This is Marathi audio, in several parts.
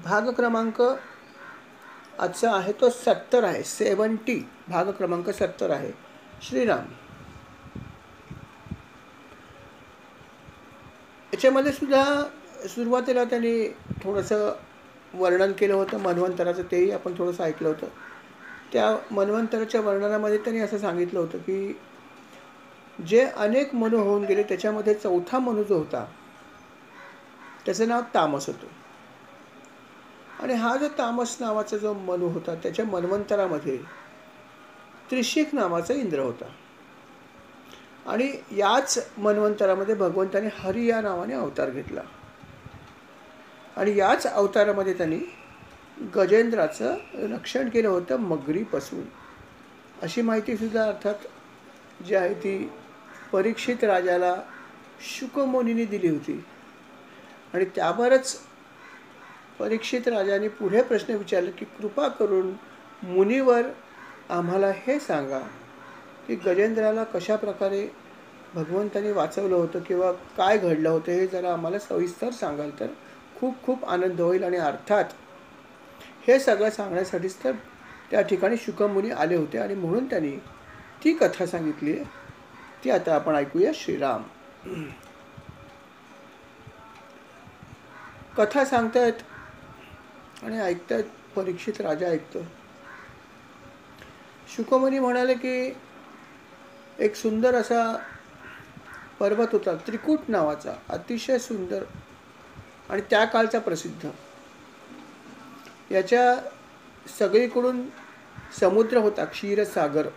भाग क्रमांक आजचा आहे तो 70 आहे. 70 भाग क्रमांक 70 आहे. श्रीराम. याच्यामध्ये सुद्धा सुरुवातीला त्यांनी थोडंसं वर्णन केलं होतं मन्वंतराचं, तेही आपण थोडंसं ऐकलं होतं. त्या मन्वंतराच्या वर्णनामध्ये त्यांनी असं सांगितलं होतं की जे अनेक मनु होऊन गेले त्याच्यामध्ये चौथा मनु जो होता त्याचं नाव तामस होतं. आणि हा जो तामस नावाचा जो मनु होता त्याच्या मन्वंतरामध्ये त्रिशिक नावाचा इंद्र होता. आणि याच मन्वंतरामध्ये भगवंताने हरी या नावाने अवतार घेतला. आणि याच अवतारामध्ये त्यांनी गजेंद्राचं रक्षण केलं होतं मगरीपासून. अशी माहिती सुद्धा अर्थात जी आहे ती परीक्षित राजाला शुकमुनीने दिली होती. आणि त्यावरच परीक्षित राजाने पुढे प्रश्न विचारले की कृपा करून मुनीवर आम्हाला हे सांगा की गजेंद्राला कशा प्रकारे भगवंताने वाचवलं होतं किंवा काय घडलं होतं हे जरा आम्हाला सविस्तर सांगाल तर खूप खूप आनंद होईल. आणि अर्थात हे सगळं सांगण्यासाठीच तर त्या ठिकाणी शुकमुनी आले होते आणि म्हणून त्यांनी ती कथा सांगितली आहे. ती आता आपण ऐकूया. श्रीराम. कथा सांगतायत आणि ऐकतायत. परीक्षित राजा ऐकतो. शुकमुनी म्हणाले की एक सुंदर असा पर्वत होता त्रिकूट नावाचा, अतिशय सुंदर आणि त्या काळचा प्रसिद्ध. याच्या सगळीकडून समुद्र होता, क्षीरसागर.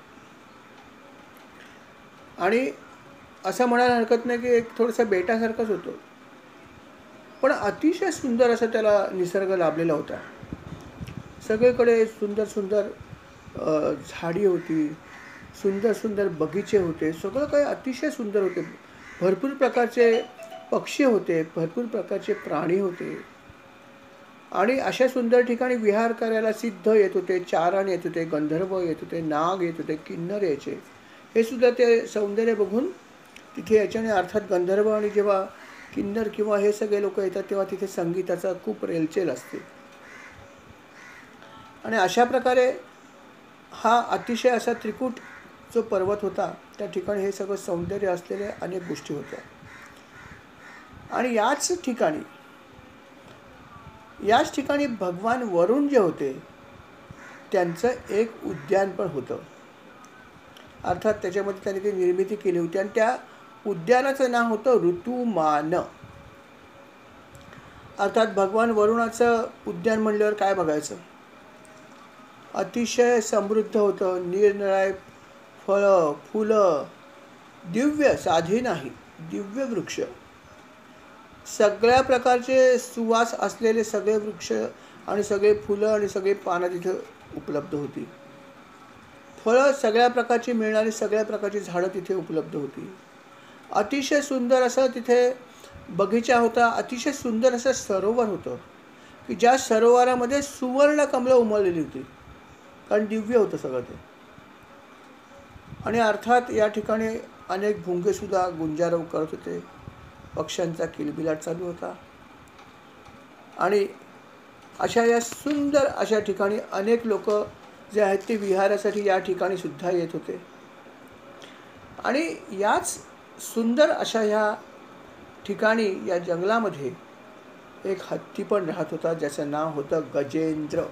आणि असं म्हणायला हरकत नाही की एक थोडंसं बेटासारखंच होतं, पण अतिशय सुंदर असा त्याला निसर्ग लाभलेला होता. सगळीकडे सुंदर सुंदर झाडी होती, सुंदर सुंदर बगीचे होते, सगळं काही अतिशय सुंदर होते. भरपूर प्रकारचे पक्षी होते, भरपूर प्रकारचे प्राणी होते. आणि अशा सुंदर ठिकाणी विहार करायला सिद्ध येत होते, चारण येत होते, गंधर्व येत होते, नाग येत होते, किन्नर यायचे. हे सुद्धा ते सौंदर्य बघून तिथे याच्याने अर्थात गंधर्व आणि जेव्हा किन्नर किंवा हे सगळे लोक येतात तेव्हा तिथे संगीताचा खूप रेलचेल असते. आणि अशा प्रकारे हा अतिशय असा त्रिकूट जो पर्वत होता त्या ठिकाणी हे सगळं सौंदर्य असलेले अनेक गोष्टी होत्या. आणि याच ठिकाणी भगवान वरुण जे होते त्यांचं एक उद्यान पण होतं. अर्थात त्याच्यामध्ये त्यांनी ती निर्मिती केली होती आणि त्या उद्यानाचं नाव होतं ऋतुमान. अर्थात भगवान वरुणाचं उद्यान म्हणल्यावर काय बघायचं, अतिशय समृद्ध होतं. निरनिराळे फळं, फुलं, दिव्य, साधी नाही, दिव्य वृक्ष, सगळ्या प्रकारचे सुवास असलेले सगळे वृक्ष आणि सगळे फुलं आणि सगळे पानं तिथे उपलब्ध होती. फळं सगळ्या प्रकारची मिळणारी सगळ्या प्रकारची झाडं तिथे उपलब्ध होती. अतिशय सुंदर असं तिथे बगीचा होता. अतिशय सुंदर असं सरोवर होतं की ज्या सरोवरामध्ये सुवर्ण कमलं उमललेली होती, कारण दिव्य होतं सगळं ते. आणि अर्थात या ठिकाणी अनेक भुंगेसुद्धा गुंजारव करत होते, पक्ष्यांचा किलबिलाट चालू होता. आणि अशा या सुंदर अशा ठिकाणी अनेक लोक जे आहेत ते विहारासाठी या ठिकाणी सुद्धा येत होते. आणि याच सुंदर अशा ह्या ठिकाणी या जंगलामध्ये एक हत्ती पण राहत होता ज्याचं नाव होतं गजेंद्र.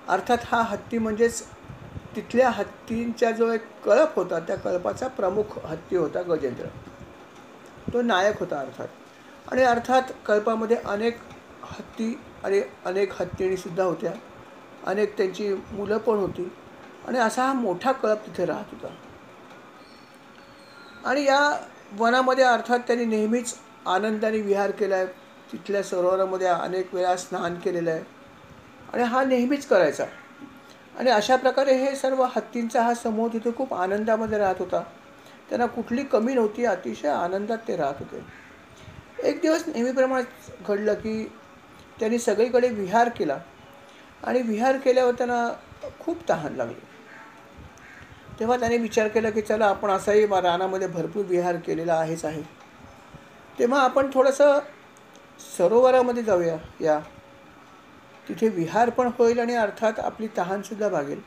अर्थात हा हत्ती म्हणजेच तिथल्या हत्तींचा जो एक कळप होता त्या कळपाचा प्रमुख हत्ती होता गजेंद्र. तो नायक होता अर्थात. आणि अर्थात कळपामध्ये अनेक हत्ती आणि अनेक हत्तीणीसुद्धा होत्या, अनेक त्यांची मुलं पण होती. आणि असा हा मोठा कळप तिथे राहत होता. आणि या वनामध्ये अर्थात त्यांनी नेहमीच आनंदाने विहार केला आहे. तिथल्या सरोवरामध्ये अनेक वेळा स्नान केलेलं आहे आणि हा नेहमीच करायचा. आणि अशा प्रकारे हे सर्व हत्तींचा हा समूह तिथे खूप आनंदामध्ये राहत होता. त्यांना कुठली कमी नव्हती, अतिशय आनंदात ते राहत होते. एक दिवस नेहमीप्रमाणे घडलं की त्यांनी सगळीकडे विहार केला आणि विहार केल्यावर त्यांना खूप तहान लागली. तेव्हा त्याने विचार केला की चला आपण असाही रानामध्ये भरपूर विहार केलेला आहेच आहे, तेव्हा आपण थोडंसं सरोवरामध्ये जाऊया, या तिथे विहार पण होईल आणि अर्थात आपली तहानसुद्धा भागेल.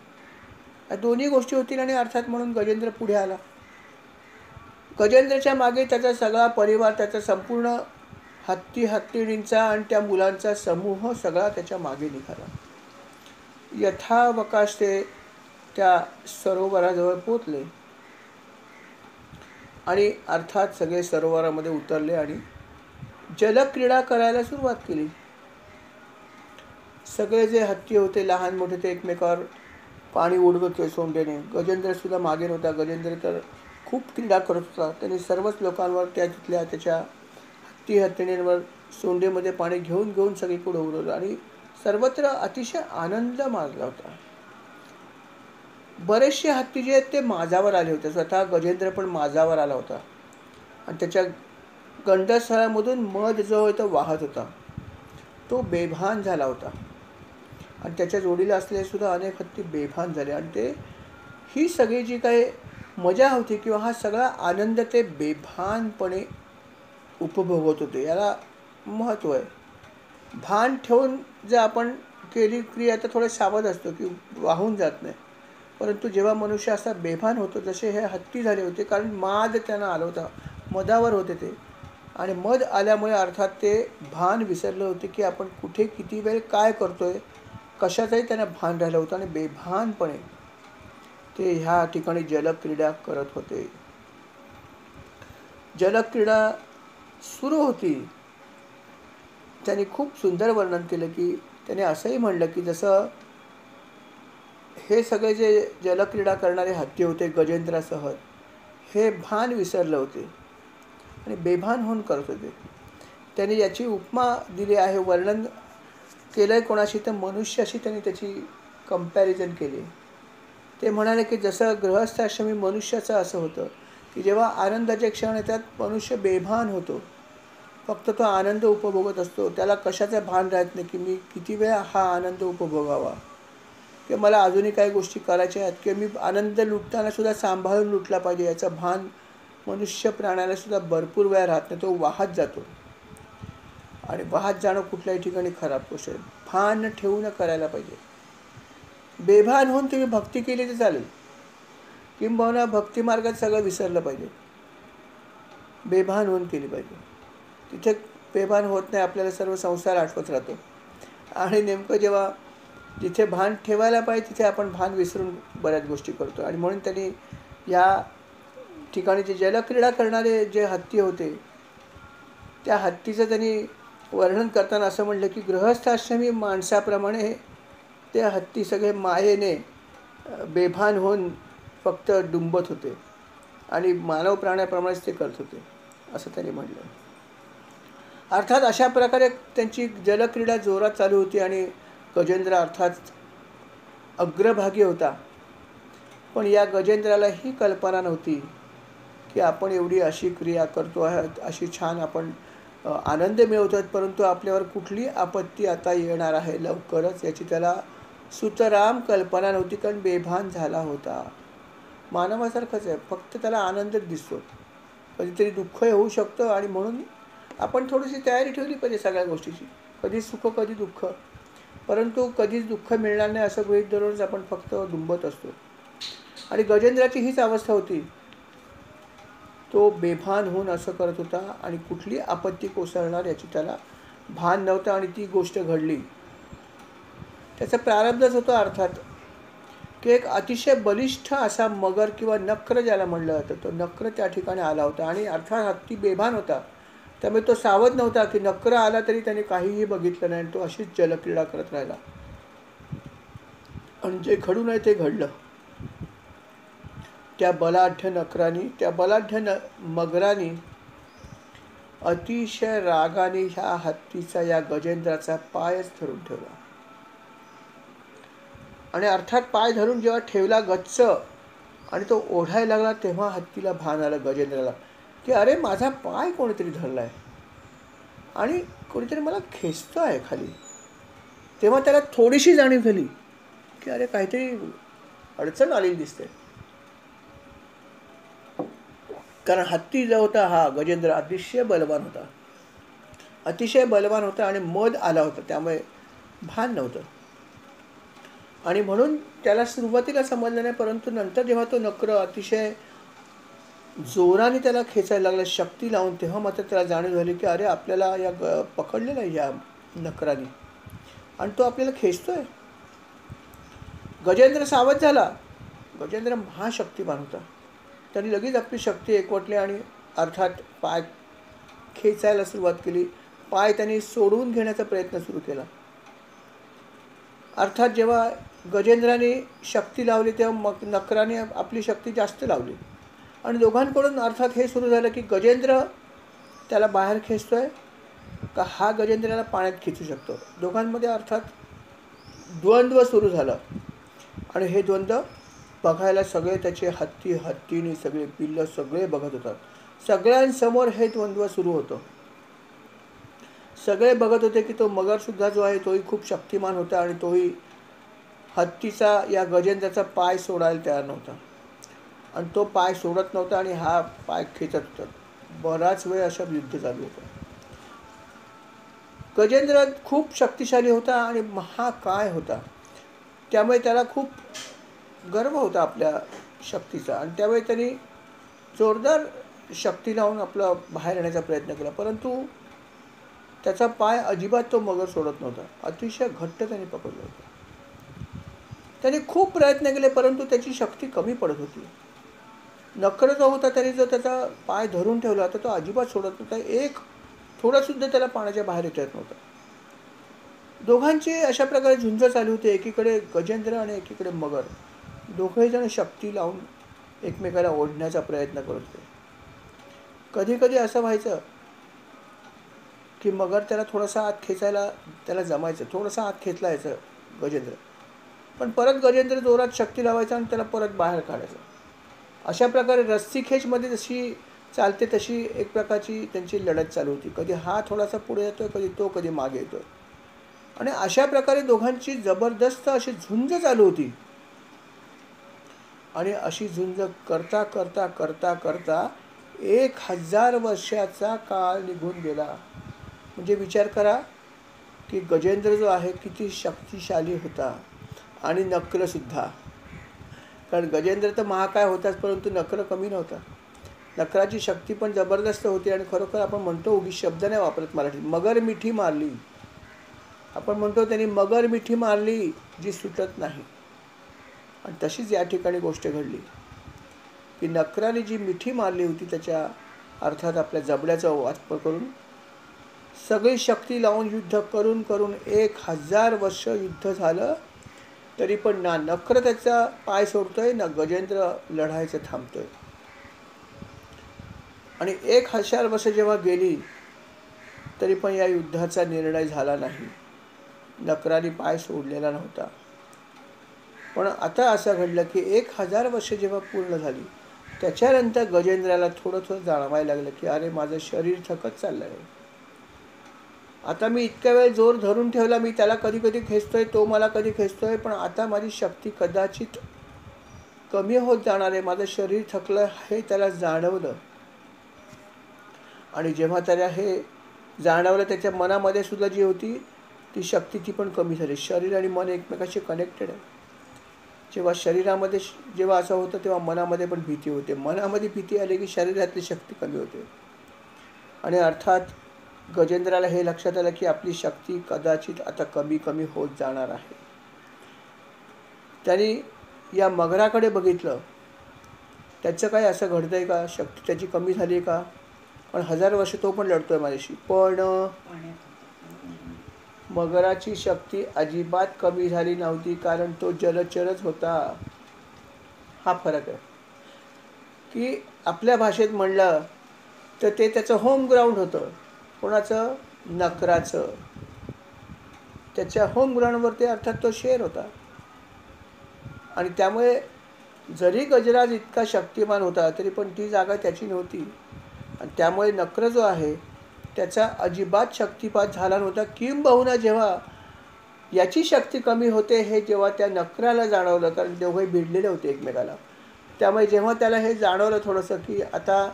या दोन्ही गोष्टी होतील आणि अर्थात म्हणून गजेंद्र पुढे आला. गजेंद्रच्या मागे त्याचा सगळा परिवार, त्याचा संपूर्ण हत्ती हत्तीणींचा आणि त्या मुलांचा समूह सगळा त्याच्या मागे निघाला. यथावकाश ते त्या सरोवराजवळ पोचले आणि अर्थात सगळे सरोवरामध्ये उतरले आणि जलक्रीडा करायला सुरुवात केली. सगळे जे हत्ती होते लहान मोठे ते एकमेकावर पाणी उडवत होते सोंडेने. गजेंद्र सुद्धा मागे नव्हता. गजेंद्र तर खूप क्रीडा करत होता. त्यांनी सर्वच लोकांवर तिथल्या त्याच्या हत्ती हत्तीणींवर सोंडेमध्ये पाणी घेऊन घेऊन सगळीकडे उडवलं आणि सर्वत्र अतिशय आनंद माजला होता. बरेचसे हत्ती जे आहेत ते माझावर आले होते. स्वतः गजेंद्र पण माझावर आला होता आणि त्याच्या गंडस्थळामधून मध जो होता वाहत होता. तो बेभान झाला होता आणि त्याच्या जोडीला असलेले सुद्धा अनेक हत्ती बेभान झाले आणि ते ही सगळी जी काही मजा होती किंवा हा सगळा आनंद ते बेभानपणे उपभोगत होते. याला महत्त्व आहे. भान ठेवून जर आपण केली क्रिया तर थोडं सावध असतो की वाहून जात नाही. परंतु जेव्हा मनुष्य असा बेभान होतो, जसे हे हत्ती झाले होते, कारण माद त्यांना आला होता, मदावर होते ते, आणि मद आल्यामुळे अर्थात ते भान विसरले होते की आपण कुठे किती वेळ काय करतोय, कशाचंही त्यांना भान राहिलं होतं आणि बेभानपणे ते ह्या ठिकाणी जलक्रीडा करत होते. जलक्रीडा सुरू होती. त्यांनी खूप सुंदर वर्णन केलं की त्याने असंही म्हणलं की जसं हे सगळे जे जलक्रीडा करणारे हत्ती होते गजेंद्रासह, हे भान विसरले होते आणि बेभान होऊन करत होते. त्यांनी याची उपमा दिली आहे, वर्णन केलं आहे कोणाशी तर मनुष्याशी त्यांनी त्याची कंपॅरिझन केली. ते म्हणाले की जसं गृहस्थाश्रमी मनुष्याचं असं होतं की जेव्हा आनंदाचे क्षण येतात मनुष्य बेभान होतो, फक्त तो आनंद उपभोगत असतो. त्याला कशाचं भान राहत नाही की मी किती वेळ हा आनंद उपभोगावा किंवा मला अजूनही काही गोष्टी करायच्या आहेत किंवा मी आनंद लुटताना सुद्धा सांभाळून लुटला पाहिजे, याचं भान मनुष्य प्राण्याला सुद्धा भरपूर वेळा राहत नाही. तो वाहत जातो आणि वाहत जाणं कुठल्याही ठिकाणी खराब गोष्ट आहे. भान ठेवून करायला पाहिजे. बेभान होऊन तुम्ही भक्ती केली तर चालेल, किंबहुना भक्तिमार्गात सगळं विसरलं पाहिजे. बेभान होऊन केली पाहिजे. तिथे बेभान होत नाही, आपल्याला सर्व संसार आठवत राहतो आणि नेमकं जेव्हा जिथे भान ठेवायला पाहिजे तिथे आपण भान विसरून बऱ्याच गोष्टी करतो. आणि म्हणून त्यांनी या ठिकाणी जे जलक्रीडा करणारे जे हत्ती होते त्या हत्तीचं त्यांनी वर्णन करताना असं म्हणलं की गृहस्थाश्रमी माणसाप्रमाणे ते हत्ती सगळे मायेने बेभान होऊन फक्त डुंबत होते आणि मानव प्राण्याप्रमाणेच ते करत होते असं त्यांनी म्हटलं. अर्थात अशा प्रकारे त्यांची जलक्रीडा जोरात चालू होती आणि गजेंद्र अर्थात अग्रभागी होता. पण या गजेंद्राला ही कल्पना नव्हती की आपण एवढी अशी क्रिया करतो आहोत, अशी छान आपण आनंद मिळवतो, परंतु आपल्यावर कुठली आपत्ती आता येणार आहे लवकरच, याची त्याला सुतराम कल्पना नव्हती. कारण बेभान झाला होता. मानवासारखंच आहे, फक्त त्याला आनंदच दिसतो. कधीतरी दुःख होऊ शकतं आणि म्हणून आपण थोडीशी तयारी ठेवली पाहिजे सगळ्या गोष्टीची. कधी सुख कधी दुःख, परंतु कधीच दुःख मिळणार नाही असं गृहीत धरूनच आपण फक्त दुंबत असतो. आणि गजेंद्राची हीच अवस्था होती. तो बेभान होऊन असं करत होता आणि कुठली आपत्ती कोसळणार याची त्याला भान नव्हतं आणि ती गोष्ट घडली. त्याचा प्रारब्धच होता अर्थात की एक अतिशय बलिष्ठ असा मगर किंवा नक्र ज्याला म्हणलं जातं, तो नक्र त्या ठिकाणी आला होता आणि अर्थात हत्ती बेभान होता. त्यामुळे तो सावध नव्हता की नक्र आला तरी त्याने काहीही बघितलं नाही. तो अशीच जलक्रीडा करत राहिला आणि जे घडू नये ते घडलं. त्या बलाढ्य नकराने, त्या बलाढ्य मगराने अतिशय रागाने ह्या हत्तीचा, या गजेंद्राचा पायच धरून ठेवला. आणि अर्थात पाय धरून जेव्हा ठेवला गच्च आणि तो ओढायला लागला तेव्हा हत्तीला भान आलं गजेंद्राला की अरे माझा पाय कोणीतरी धरलाय आणि कोणीतरी मला खेचतो आहे खाली. तेव्हा त्याला थोडीशी जाणीव झाली की अरे काहीतरी अडचण आलेली दिसते. कारण हत्ती जो होता हा गजेंद्र अतिशय बलवान होता अतिशय बलवान होता आणि मद आला होता, त्यामुळे भान नव्हतं. आणि म्हणून त्याला सुरुवातीला समजलं नाही, परंतु नंतर जेव्हा तो नक्र अतिशय जोराने त्याला खेचायला लागला शक्ती लावून, तेव्हा मात्र त्याला जाणीव झाली की अरे आपल्याला पकडलेलं आहे या नकराने आणि तो आपल्याला खेचतोय. गजेंद्र सावध झाला. गजेंद्र महाशक्तिमान होता. त्याने लगेच आपली शक्ती एकवटली आणि अर्थात पाय खेचायला सुरुवात केली. पाय त्याने सोडवून घेण्याचा प्रयत्न सुरू केला. अर्थात जेव्हा गजेंद्राने शक्ती लावली तेव्हा मग नकराने आपली शक्ती जास्त लावली आणि दोघांकडून अर्थात हे सुरू झालं की गजेंद्र त्याला बाहेर खेचतोय का हा गजेंद्राला पाण्यात खेचू शकतो. दोघांमध्ये अर्थात द्वंद्व सुरू झालं आणि हे द्वंद्व बघायला सगळे त्याचे हत्तीने सगळे पिल्लं सगळे बघत होतात. सगळ्यांसमोर हे द्वंद्व सुरू होतं. सगळे बघत होते की तो मगरसुद्धा जो आहे तोही खूप शक्तिमान होता आणि तोही हत्तीचा या गजेंद्राचा पाय सोडायला तयार नव्हता आणि तो पाय सोडत नव्हता आणि हा पाय खेचत होता. बराच वेळ असं युद्ध चालू होतं. गजेंद्र खूप शक्तिशाली होता आणि महाकाय होता, त्यामुळे त्याला खूप गर्व होता आपल्या शक्तीचा आणि त्यामुळे त्यांनी जोरदार शक्ती लावून आपला बाहेर येण्याचा प्रयत्न केला, परंतु त्याचा पाय अजिबात तो मगर सोडत नव्हता. अतिशय घट्ट त्याने पकडलं होतं. त्याने खूप प्रयत्न केले परंतु त्याची शक्ती कमी पडत होती. नखर जो होता त्याने जो त्याचा पाय धरून ठेवला तर तो अजिबात सोडत नव्हता. एक थोडासुद्धा त्याला पाण्याच्या बाहेर येत नव्हता. दोघांची अशा प्रकारे झुंज चालू होती. एकीकडे गजेंद्र आणि एकीकडे मगर. दोघेही जण शक्ती लावून एकमेकाला ओढण्याचा प्रयत्न करत होते. कधी कधी असं व्हायचं की मगर त्याला थोडासा आत खेचायला त्याला जमायचं, थोडासा आत खेचला यायचं गजेंद्र, पण परत गजेंद्र जोरात शक्ती लावायचा आणि त्याला परत बाहेर काढायचं. अशा प्रकारे रस्सीखेचमध्ये जशी चालते तशी एक प्रकारची त्यांची लढत चालू होती. कधी हा थोडासा पुढे येतोय, कधी तो, कधी मागे येतोय आणि अशा प्रकारे दोघांची जबरदस्त अशी झुंज चालू होती. आणि अशी झुंज करता करता करता करता 1000 वर्षाचा काळ निघून गेला. म्हणजे विचार करा की गजेंद्र जो आहे किती शक्तिशाली होता आणि नक्रसुद्धा. कारण गजेंद्र तर महाकाय होताच परंतु नक्र कमी नव्हता. नक्राची शक्ती पण जबरदस्त होती आणि खरोखर आपण म्हणतो, उगी शब्द नाही वापरत मराठीत, मगर मिठी मारली. आपण म्हणतो त्यांनी मगर मिठी मारली जी सुटत नाही. आणि तशीच या ठिकाणी गोष्ट घडली की नक्राने जी मिठी मारली होती त्याच्या अर्थात आपल्या जबड्याचा वापर करून सगळी शक्ती लावून युद्ध करून करून 1000 वर्ष युद्ध झालं तरी पण ना नक्र त्याचा पाय सोडतोय ना गजेंद्र लढायचं थांबतोय. आणि 1000 वर्ष जेव्हा गेली तरी पण या युद्धाचा निर्णय झाला नाही. नक्राने पाय सोडलेला नव्हता. पण आता असं घडलं की 1000 वर्ष जेव्हा पूर्ण झाली त्याच्यानंतर गजेंद्राला थोडं थोडं जाणवायला लागलं की अरे माझं शरीर थकत चाललं आहे. आता मी इतक्या वेळ जोर धरून ठेवला, मी त्याला कधी कधी खेचतोय, तो मला कधी खेचतोय, पण आता माझी शक्ती कदाचित कमी होत जाणार आहे. माझं शरीर थकलं हे त्याला जाणवलं आणि जेव्हा त्याला हे जाणवलं त्याच्या मनामध्ये सुद्धा जी होती ती शक्ती ती पण कमी झाली. शरीर आणि मन एकमेकाशी कनेक्टेड आहे. जेव्हा शरीरामध्ये जेव्हा असं होतं तेव्हा मनामध्ये पण भीती होते. मनामध्ये भीती आली की शरीरातली शक्ती कमी होते आणि अर्थात गजेंद्राला हे लक्षात आलं की आपली शक्ती कदाचित आता कमी कमी होत जाणार आहे. त्यांनी या मगराकडे बघितलं. त्याचं काय असं घडतंय का, शक्ती त्याची कमी झाली का, पण 1000 वर्ष तो पण लढतोय माझ्याशी, पण मगराची शक्ती अजिबात कमी झाली नव्हती कारण तो जलचरच होता. हा फरक आहे की आपल्या भाषेत म्हणलं तर ते त्याचं होम ग्राउंड होतं. कोणाचं, नक्राचं. त्याच्या होम ग्राउंडवरती अर्थात तो शेर होता आणि त्यामुळे जरी गजराज इतका शक्तिमान होता तरी पण ती जागा त्याची नव्हती आणि त्यामुळे नक्र जो आहे त्याचा अजिबात शक्तिपात झाला नव्हता. किंबहुना जेव्हा याची शक्ती कमी होते हे जेव्हा त्या नक्राला जाणवलं, कारण दोघे भिडलेले होते एकमेकाला, त्यामुळे जेव्हा त्याला हे जाणवलं थोडंसं की आता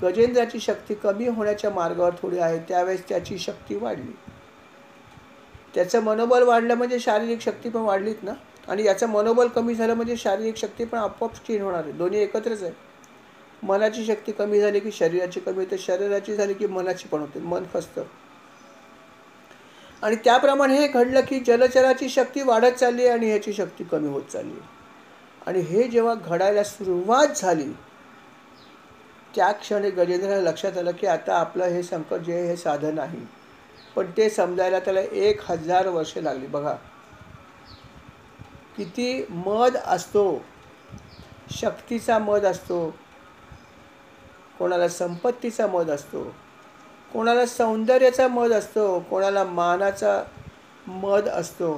गजेंद्राची शक्ती कमी होण्याच्या मार्गावर थोडी आहे, त्यावेळेस त्याची शक्ती वाढली. त्याचं मनोबल वाढलं म्हणजे शारीरिक शक्ती पण वाढलीच ना. आणि याचं मनोबल कमी झालं म्हणजे शारीरिक शक्ती पण आपोआप क्षीण होणार आहे. दोन्ही एकत्रच आहे. मनाची शक्ती कमी झाली की शरीराची कमी होते, शरीराची झाली की मनाची पण होते, मन खचतं. आणि त्याप्रमाणे हे घडलं की जलचराची शक्ती वाढत चालली आणि ह्याची शक्ती कमी होत चालली. आणि हे जेव्हा घडायला सुरुवात झाली, त्या क्षणी गजेंद्राला लक्षात आलं की आता आपलं हे संकट जे आहे हे साधं नाही. पण ते समजायला त्याला 1000 वर्षे लागली. बघा किती मद असतो, शक्तीचा मद असतो, कोणाला संपत्तीचा मद असतो, कोणाला सौंदर्याचा मद असतो, कोणाला मानाचा मद असतो.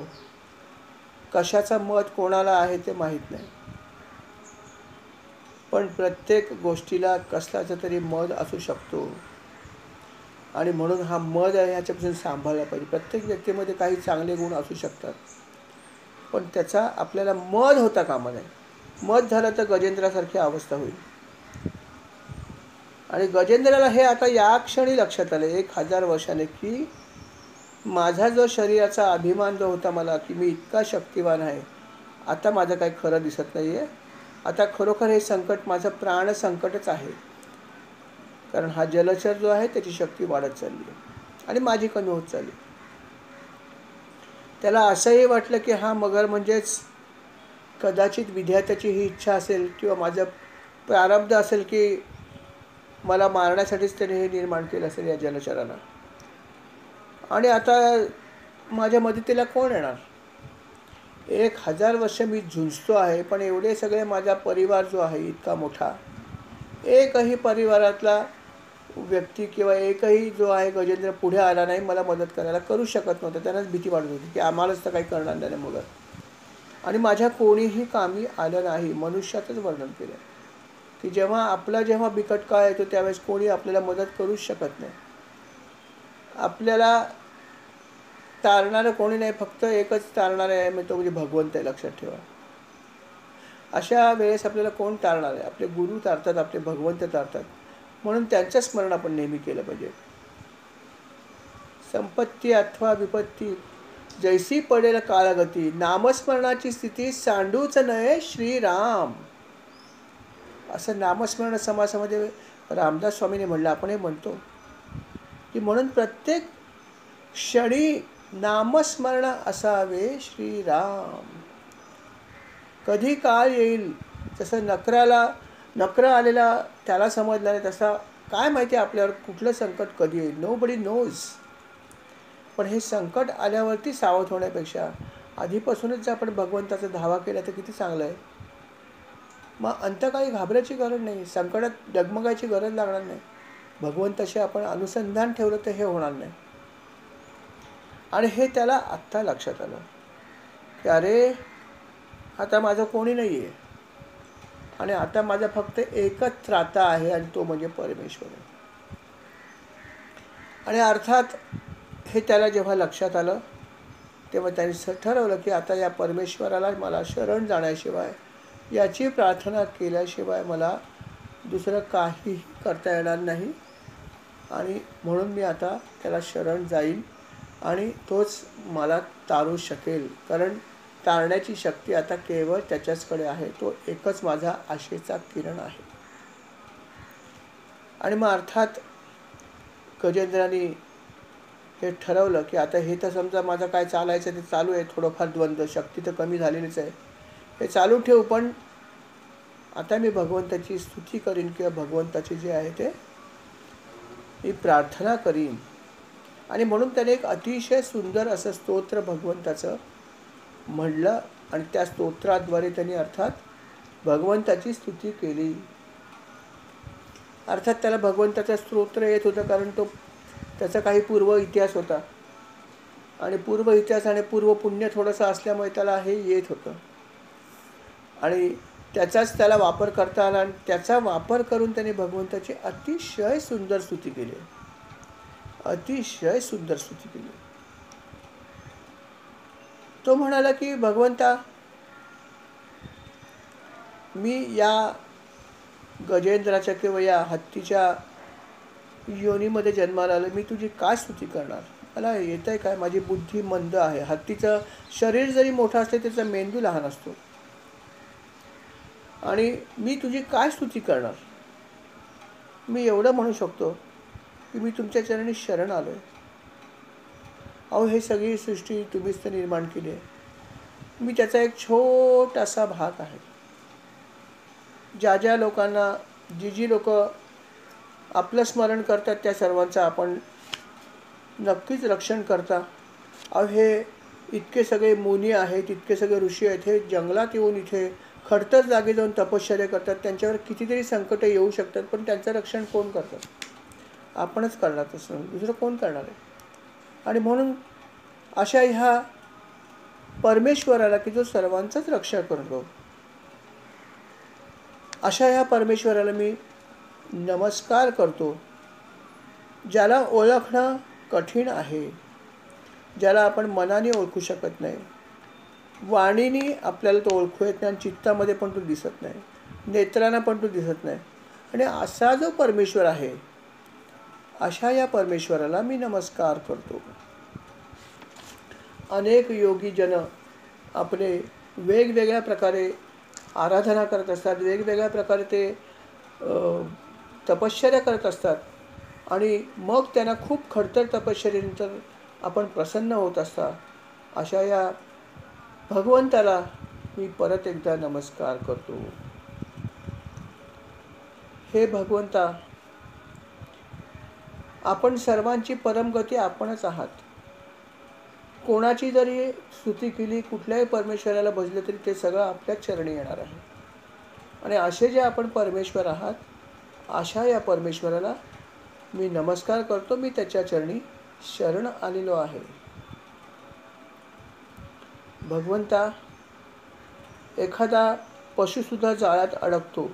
कशाचा मद कोणाला आहे ते माहीत नाही, पण प्रत्येक गोष्टीला कसलाचा तरी मद असू शकतो. आणि म्हणून हा मद आहे ह्याच्यापासून सांभाळला पाहिजे. प्रत्येक व्यक्तीमध्ये काही चांगले गुण असू शकतात, पण त्याचा आपल्याला मद होता कामा नये. मद झालं तर गजेंद्रासारखी अवस्था होईल. आणि गजेंद्राला हे आता या क्षणी लक्षात आलं 1000 वर्षाने की माझा जो शरीराचा अभिमान जो होता मला की मी इतका शक्तिवान आहे, आता माझं काही खरं दिसत नाही आहे. आता खरोखर हे संकट माझं प्राण संकटच आहे. कारण हा जलचर जो आहे त्याची शक्ती वाढत चालली आहे आणि माझी कमी होत चालली. त्याला असंही वाटलं की हा मगर म्हणजेच कदाचित विधात्याची ही इच्छा असेल किंवा माझं प्रारब्ध असेल की मला मारण्यासाठीच त्याने हे निर्माण केलं असेल या जलचराला. आणि आता माझ्या मदतीला कोण येणार? 1000 वर्ष मी झुंजतो आहे, पण एवढे सगळे माझा परिवार जो आहे इतका मोठा, एकही परिवारातला व्यक्ती किंवा एकही जो आहे गजेंद्र पुढे आला नाही मला मदत करायला, करू शकत नव्हतं. त्यांनाच भीती वाटत होती की आम्हालाच तर काही करणार नाही मगर. आणि माझ्या कोणीही कामी आलं नाही. मनुष्यातच वर्णन केलं की जेव्हा बिकट काळ येतो त्यावेळेस कोणी आपल्याला मदत करूच शकत नाही. आपल्याला तारणारं कोणी नाही, फक्त एकच तारणार आहे, मग तो म्हणजे भगवंत आहे. लक्षात ठेवा. अशा वेळेस आपल्याला कोण तारणार आहे? आपले गुरु तारतात, आपले भगवंत तारतात. म्हणून त्यांचं स्मरण आपण नेहमी केलं पाहिजे. संपत्ती अथवा विपत्ती जैसी पडेल काळगती, नामस्मरणाची स्थिती सांडूच नये श्रीराम. असं नामस्मरण समासामध्ये रामदास स्वामीने म्हणलं, आपणही म्हणतो की म्हणून प्रत्येक क्षणी नामस्मरण असावे श्रीराम. कधी काळ येईल, जसं नकर आलेला त्याला समजलं नाही, तसा काय माहिती आपल्यावर कुठलं संकट कधी येईल, नो बडी नोज. पण हे संकट आल्यावरती सावध होण्यापेक्षा आधीपासूनच जर आपण भगवंताचा धावा केला तर किती चांगलं आहे. मग अंतकाळी घाबरायची गरज नाही, संकटात डगमगायची गरज लागणार नाही. भगवंताशी आपण अनुसंधान ठेवलं तर हे होणार नाही. आणि हे त्याला आत्ता लक्षात आलं की अरे आता माझं कोणी नाही आहे आणि आता माझा फक्त एकच त्राता आहे आणि तो म्हणजे परमेश्वर आहे. आणि अर्थात हे त्याला जेव्हा लक्षात आलं तेव्हा त्यांनी ठरवलं की आता या परमेश्वराला मला शरण जाण्याशिवाय, याची प्रार्थना केल्याशिवाय मला दुसरं काहीही करता येणार नाही. आणि म्हणून मी आता त्याला शरण जाईल आणि तोच मला तारू शकेल. कारण तारण्याची शक्ती आता केवळ त्याच्याचकडे आहे. तो एकच माझा आशेचा किरण आहे. आणि मग अर्थात गजेंद्राने हे ठरवलं की आता हे तर समजा माझं काय चालायचं ते चालू आहे, थोडंफार द्वंद्व, शक्ती तर कमी झालेलीच आहे, हे चालू ठेवू, पण आता मी भगवंताची स्तुती करीन किंवा भगवंताची जे आहे ते मी प्रार्थना करीन. आणि म्हणून त्याने एक अतिशय सुंदर असं स्तोत्र भगवंताचं म्हणलं आणि त्या स्तोत्राद्वारे त्यांनी अर्थात भगवंताची स्तुती केली. अर्थात त्याला भगवंताचं स्तोत्र येत होतं कारण त्याचा काही पूर्व इतिहास होता आणि पूर्व इतिहास आणि पूर्व पुण्य थोडंसं असल्यामुळे त्याला हे येत होतं आणि त्याचाच त्याला वापर करता आला आणि त्याचा वापर करून त्याने भगवंताची अतिशय सुंदर स्तुती केली. अतिशय सुंदर स्तुती केली. तो म्हणाला की भगवंता, मी या गजेंद्राच्या किंवा या हत्तीच्या योनीमध्ये जन्माला आलो, मी तुझी काय स्तुती करणार? मला येत आहे काय? माझी बुद्धी मंद आहे. हत्तीचं शरीर जरी मोठं असले त्याचा मेंदू लहान असतो. आणि मी तुझी काय स्तुती करणार? मी एवढं म्हणू शकतो की मी तुमच्या चरणी शरण आलो आहे. अहो, हे सगळी सृष्टी तुम्हीच तर निर्माण केली आहे. मी त्याचा एक छोटासा भाग आहे. ज्या ज्या लोकांना, जी लोक आपलं स्मरण करतात त्या सर्वांचं आपण नक्कीच रक्षण करता. अहो, हे इतके सगळे मुनी आहेत, इतके सगळे ऋषी आहेत, हे जंगलात येऊन इथे खडतर जागी जाऊन तपश्चर्या करतात. त्यांच्यावर कितीतरी संकट येऊ शकतात, पण त्यांचं रक्षण कोण करतात? आपणच करणार, तसं दुसरं कोण करणार आहे? आणि म्हणून अशा ह्या परमेश्वराला, की जो सर्वांचंच रक्षण करतो, अशा ह्या परमेश्वराला मी नमस्कार करतो, ज्याला ओळखणं कठीण आहे, ज्याला आपण मनाने ओळखू शकत नाही, वाणीने आपल्याला तो ओळखू येत नाही, आणि चित्तामध्ये पण तो दिसत नाही, नेत्रांना पण तो दिसत नाही. आणि असा जो परमेश्वर आहे, अशा या परमेश्वराला मी नमस्कार करतो. अनेक योगी जन आपले वेगवेगळ्या प्रकारे आराधना करत असतात, वेगवेगळ्या प्रकारे ते तपश्चर्या करत असतात. आणि मग त्यांना खूप खडतर तपश्चर्येनंतर आपण प्रसन्न होत असता. अशा या भगवंताला मी परत एकदा नमस्कार करतो. हे भगवंता, आपण सर्वांची परमगती आपणच आहात. कोणाची जरी स्तुती केली, कुठल्याही परमेश्वराला भजले तरी ते सगळं आपल्याच चरणी येणार आहे. आणि असे जे आपण परमेश्वर आहात, अशा या परमेश्वराला मी नमस्कार करतो. मी त्याच्या चरणी शरण आलेलो आहे. भगवंता, एखादा पशुसुद्धा जाळ्यात अडकतो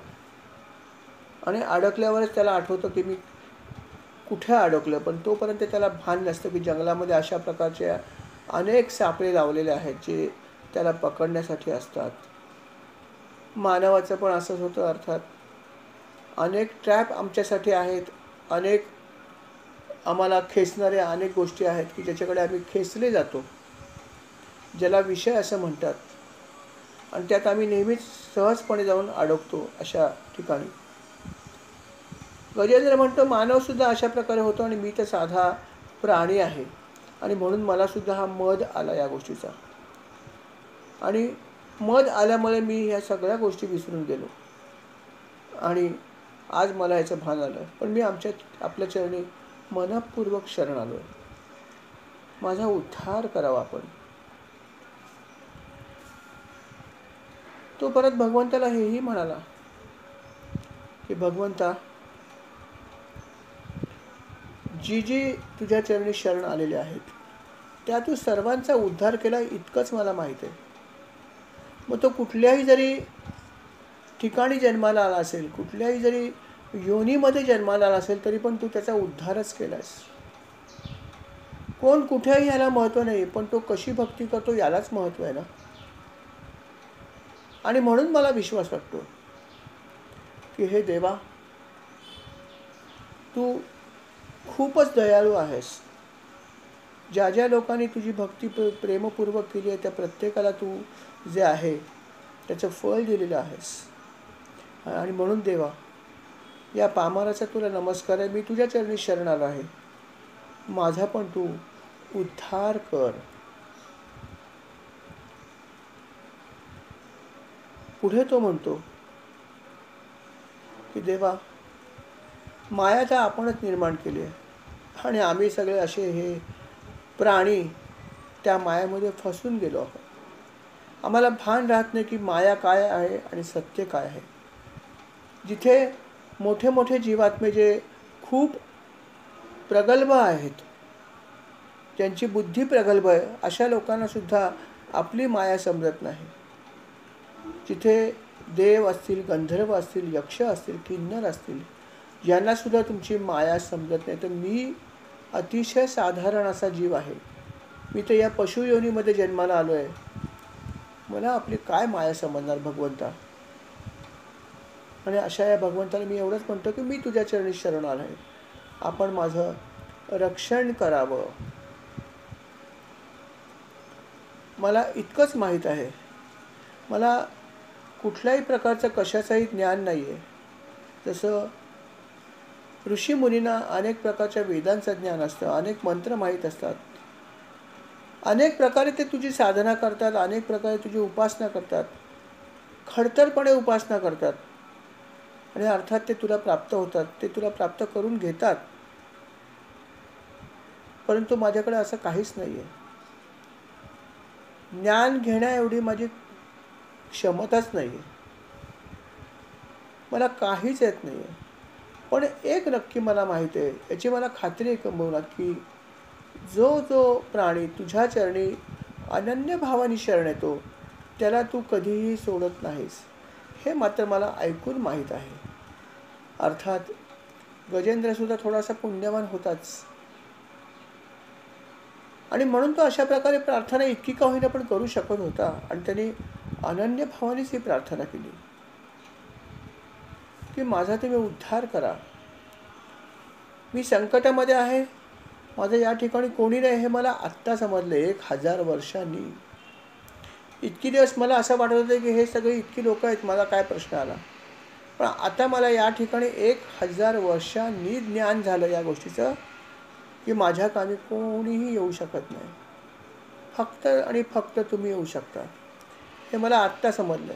आणि अडकल्यावरच त्याला आठवतं की मी कुठे अडकलं, पण तोपर्यंत त्याला भान नसतं की जंगलामध्ये अशा प्रकारचे अनेक सापळे लावलेले आहेत जे त्याला पकडण्यासाठी असतात. मानवाचं पण असंच होतं. अर्थात अनेक ट्रॅप आमच्यासाठी आहेत, अनेक आम्हाला खेचणाऱ्या अनेक गोष्टी आहेत की ज्याच्याकडे आम्ही खेचले जातो, ज्याला विषय असं म्हणतात, आणि त्यात आम्ही नेहमीच सहजपणे जाऊन अडकतो अशा ठिकाणी. गजेंद्र म्हणतो, मानवसुद्धा अशा प्रकारे होतो, आणि मी तर साधा प्राणी आहे, आणि म्हणून मलासुद्धा हा मद आला या गोष्टीचा. आणि मद आल्यामुळे मी ह्या सगळ्या गोष्टी विसरून गेलो, आणि आज मला याचं भान आलं. पण मी आपल्या चरणी मनपूर्वक शरण आलो आहे. माझा उद्धार करावा आपण. तो परत भगवंताला हेही म्हणाला की भगवंता, जी तुझ्या चरणी शरण आलेले आहेत, त्या तू सर्वांचा उद्धार केला इतकंच मला माहीत आहे. मग तो कुठल्याही जरी ठिकाणी जन्माला आला असेल, कुठल्याही जरी योनीमध्ये जन्माला आला असेल, तरी पण तू त्याचा उद्धारच केलास. कोण कुठेही याला महत्त्व नाही, पण तो कशी भक्ती करतो यालाच महत्त्व आहे ना. आणि म्हणून मला विश्वास वाटतो की हे देवा, तू खूपच दयाळू आहेस. ज्या ज्या लोकांनी तुझी भक्ती प्रेमपूर्वक केली आहे, त्या प्रत्येकाला तू जे आहे त्याचं फळ दिलेलं आहेस. आणि म्हणून देवा, या पामराचा तुला नमस्कार आहे. मी तुझ्या चरणी शरण आलो आहे. माझा पण तू उद्धार कर. पुढे तो म्हणतो की देवा, माया तर आपणच निर्माण केली आहे, आणि आम्ही सगळे असे हे प्राणी त्या मायामध्ये फसून गेलो आहोत. आम्हाला भान राहत नाही की माया काय आहे आणि सत्य काय आहे. जिथे मोठे मोठे जीवात्मे जे खूप प्रगल्भ आहेत, त्यांची बुद्धी प्रगल्भ आहे, अशा लोकांना सुद्धा आपली माया समजत नाही. जिथे देव असतील, गंधर्व असतील, यक्ष असतील, किन्नर असतील, यांना सुद्धा तुमची माया समजत नाही. तर मी अतिशय साधारण असा जीव आहे. मी तर या पशुयोनीमध्ये जन्माला आलो आहे. मला आपली काय माया समजणार भगवंता. आणि अशा या भगवंताला मी एवढंच म्हणतो की मी तुझ्या चरणी शरण आलो आहे. आपण माझं रक्षण करावं. मला इतकंच माहीत आहे, मला कुठल्याही प्रकारचं कशाचंही ज्ञान नाही आहे. जसं ऋषीमुनींना अनेक प्रकारच्या वेदांचं ज्ञान असतं, अनेक मंत्र माहीत असतात, अनेक प्रकारे ते तुझी साधना करतात, अनेक प्रकारे तुझी उपासना करतात, खडतरपणे उपासना करतात आणि अर्थात ते तुला प्राप्त होतात, ते तुला प्राप्त करून घेतात. परंतु माझ्याकडे असं काहीच नाही आहे. ज्ञान घेण्याएवढी माझी क्षमताच नाही आहे. मला काहीच येत नाही आहे. पण एक नक्की मला माहिती आहे, याची मला खात्री आहे किंबहुना, की जो जो प्राणी तुझ्या चरणी अनन्य भावाने शरण येतो त्याला तू कधीही सोडत नाहीस, हे मात्र मला ऐकून माहीत आहे. अर्थात गजेंद्रसुद्धा थोडासा पुण्यवान होताच आणि म्हणून तो अशा प्रकारे प्रार्थना इतकी का होईना पण करू शकत होता आणि त्याने अनन्य भावानेच ही प्रार्थना केली की माझा तुम्ही उद्धार करा. मी संकटामध्ये आहे, माझं या ठिकाणी कोणी नाही हे मला आत्ता समजलं. 1000 वर्षांनी. इतकी दिवस मला असं वाटत होतं की हे सगळे इतकी लोक आहेत, मला काय प्रश्न आला. पण आता मला या ठिकाणी 1000 वर्षांनी ज्ञान झालं या गोष्टीचं की माझ्या कामी कोणीही येऊ शकत नाही, फक्त आणि फक्त तुम्ही येऊ शकता. हे मला आत्ता समजलं.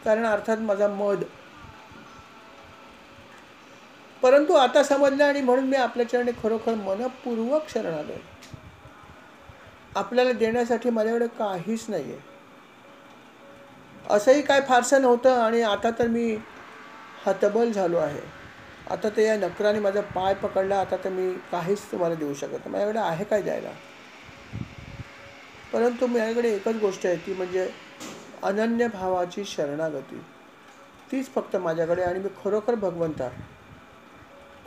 कारण अर्थात माझा मद, परंतु आता समजलं आणि म्हणून मी आपल्या चरणी खरोखर मनपूर्वक शरण आलोय. आपल्याला देण्यासाठी माझ्याकडे काहीच नाही आहे. असंही काय फारसं नव्हतं आणि आता तर मी हतबल झालो आहे. आता तर या नकराने माझा पाय पकडला, आता तर मी काहीच तुम्हाला देऊ शकत नाही. माझ्याकडे आहे काय द्यायला. परंतु माझ्याकडे एकच गोष्ट आहे, ती म्हणजे अनन्य भावाची शरणागती. तीच फक्त माझ्याकडे. आणि मी खरोखर भगवंता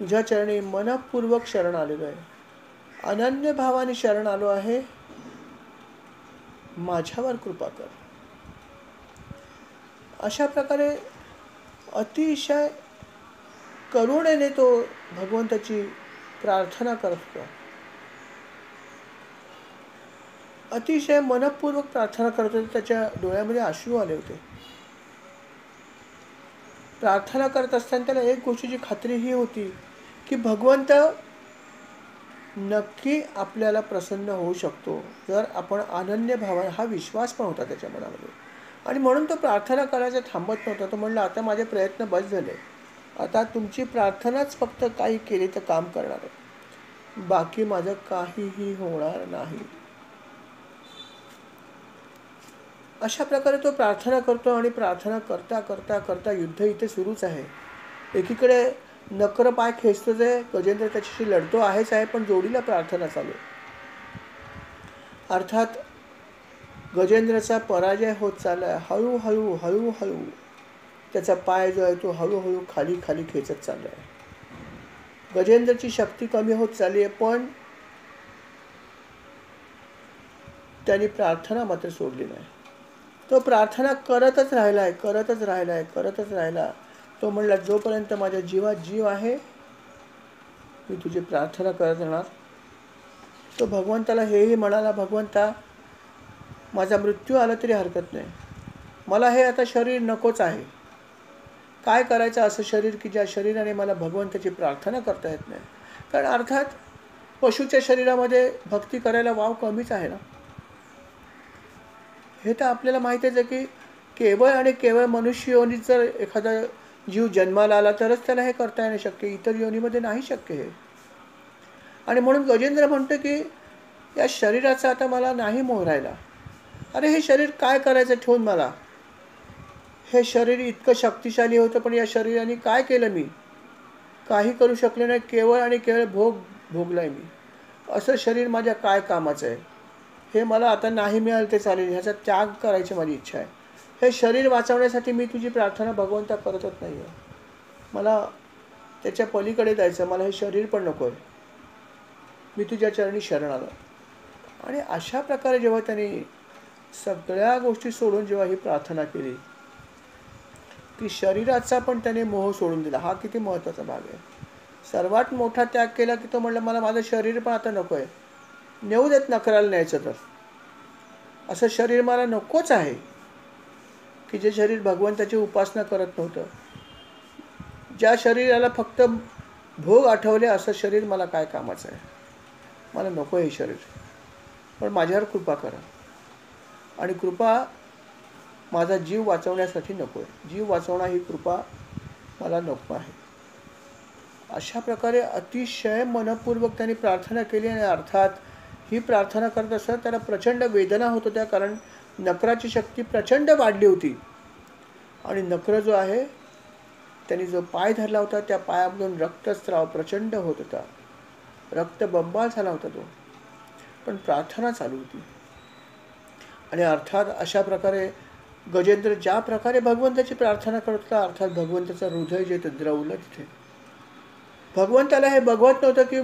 तुझ्या चरणी मनपूर्वक शरण आलेलो आहे, अनन्य भावाने शरण आलो आहे. माझ्यावर कृपा कर. अशा प्रकारे अतिशय करुणेने तो भगवंताची प्रार्थना करत होता. अतिशय मनपूर्वक प्रार्थना करत होते. त्याच्या डोळ्यामध्ये अश्रू आले होते. प्रार्थना करत असताना त्याला एक गोष्टीची खात्री ही होती की भगवंत नक्की आपल्याला प्रसन्न होऊ शकतो जर आपण अनन्य भावाने, हा विश्वास पण होता त्याच्या मनामध्ये. आणि म्हणून तो प्रार्थना करायचा थांबत नव्हता. तो म्हणला, आता माझे प्रयत्न बस झाले, आता तुमची प्रार्थनाच फक्त काही केली तर काम करणार आहे, बाकी माझं काहीही होणार नाही. अशा प्रकारे तो प्रार्थना करतो आणि प्रार्थना करता करता करता युद्ध इथे सुरूच आहे. एकीकडे नकर पाय खेचतोच आहे, गजेंद्र त्याच्याशी लढतो आहेच आहे, पण जोडीला प्रार्थना चालू आहे. अर्थात गजेंद्रचा पराजय होत चाललाय. हळूहळू हळूहळू त्याचा पाय जो आहे तो हळूहळू खाली खाली खेचत चाललाय. गजेंद्रची शक्ती कमी होत चालली आहे, पण त्यांनी प्रार्थना मात्र सोडली नाही. तो प्रार्थना करतच राहिलाय, करतच राहिलाय, करतच राहिला. तो म्हणला, जोपर्यंत माझ्या जीवात जीव आहे मी तुझी प्रार्थना करत राहणार. तो भगवंताला हेही म्हणाला, भगवंता माझा मृत्यू आला तरी हरकत नाही, मला हे आता शरीर नकोच आहे. काय करायचं असं शरीर की ज्या शरीराने मला भगवंताची प्रार्थना करता येत नाही. कारण अर्थात पशुच्या शरीरामध्ये भक्ती करायला वाव कमीच आहे ना. हे तर आपल्याला माहितीच आहे की केवळ आणि केवळ मनुष्य योनीत जर एखादा जीव जन्माला आला तरच त्याला हे करता येणं शक्य, इतर योनीमध्ये नाही शक्य हे. आणि म्हणून गजेंद्र म्हणतो की या शरीराचा आता मला नाही मोह राहिला. अरे हे शरीर काय करायचं ठेवून मला. हे शरीर इतकं शक्तिशाली होतं, पण या शरीराने काय केलं मी, काही करू शकले नाही. केवळ आणि केवळ भोग भोगलाय मी. असं शरीर माझ्या काय कामाचं आहे. हे मला आता नाही मिळालं ते चालेल, ह्याचा त्याग करायची माझी इच्छा आहे. हे शरीर वाचवण्यासाठी मी तुझी प्रार्थना भगवंता करतच नाही आहे. मला त्याच्या पलीकडे जायचं, मला हे शरीर पण नको आहे. मी तुझ्या चरणी शरण आलो. आणि अशा प्रकारे जेव्हा त्यांनी सगळ्या गोष्टी सोडून जेव्हा ही प्रार्थना केली की शरीराचा पण त्याने मोह सोडून दिला. हा किती महत्त्वाचा भाग आहे. सर्वात मोठा त्याग केला की तो म्हणला मला माझं शरीर पण आता नको आहे. नेऊ देत नखराला न्यायचं तर. असं शरीर मला नकोच आहे की जे शरीर भगवंताची उपासना करत नव्हतं. ज्या शरीराला फक्त भोग आठवले असं शरीर मला काय कामाचं आहे. मला नको हे शरीर, पण माझ्यावर कृपा करा. आणि कृपा माझा जीव वाचवण्यासाठी नको आहे. जीव वाचवणं ही कृपा मला नको आहे. अशा प्रकारे अतिशय मनपूर्वक त्यांनी प्रार्थना केली. आणि अर्थात ही प्रार्थना करत असताना त्याला प्रचंड वेदना होत होत्या, कारण नक्राची शक्ती प्रचंड वाढली होती. आणि नक्र जो आहे त्यांनी जो पाय धरला होता त्या पायामधून रक्तस्राव प्रचंड होत होता. रक्तबंबाळ झाला होता तो, पण प्रार्थना चालू होती. आणि अर्थात अशा प्रकारे गजेंद्र ज्या प्रकारे भगवंताची प्रार्थना करत होता, अर्थात भगवंताचं हृदय जे द्रवलं तिथे. भगवंताला हे बघवत नव्हतं की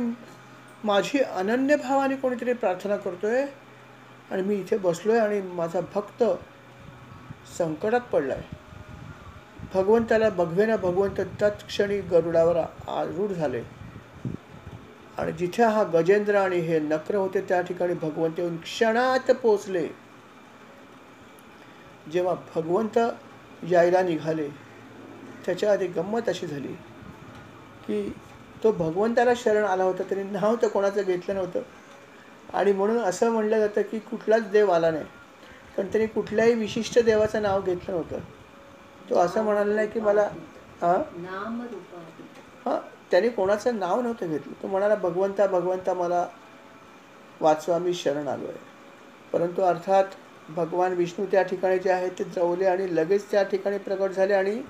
माझी अनन्य भावाने कोणीतरी प्रार्थना करतोय आणि मी इथे बसलोय आणि माझा भक्त संकटात पडलाय. भगवंताला बघवेना भगवंत तत्क्षणी गरुडावर आरूढ झाले. आणि जिथे हा गजेंद्र आणि हे नक्र होते त्या ठिकाणी भगवंत येऊन क्षणात पोचले. जेव्हा भगवंत यायला निघाले त्याच्या आधी गंमत अशी झाली की तो भगवंताला शरण आला होता, तरी नाव तर कोणाचं घेतलं नव्हतं. आणि म्हणून असं म्हणलं जातं की कुठलाच देव आला नाही, पण त्यांनी कुठल्याही विशिष्ट देवाचं नाव घेतलं नव्हतं. तो असं म्हणाला नाही की मला त्याने कोणाचं नाव नव्हतं घेतलं. तो म्हणाला भगवंता भगवंता मला वाचवा, मी शरण आलो आहे. परंतु अर्थात भगवान विष्णू त्या ठिकाणी जे आहेत ते जवले आणि लगेच त्या ठिकाणी प्रकट झाले. आणि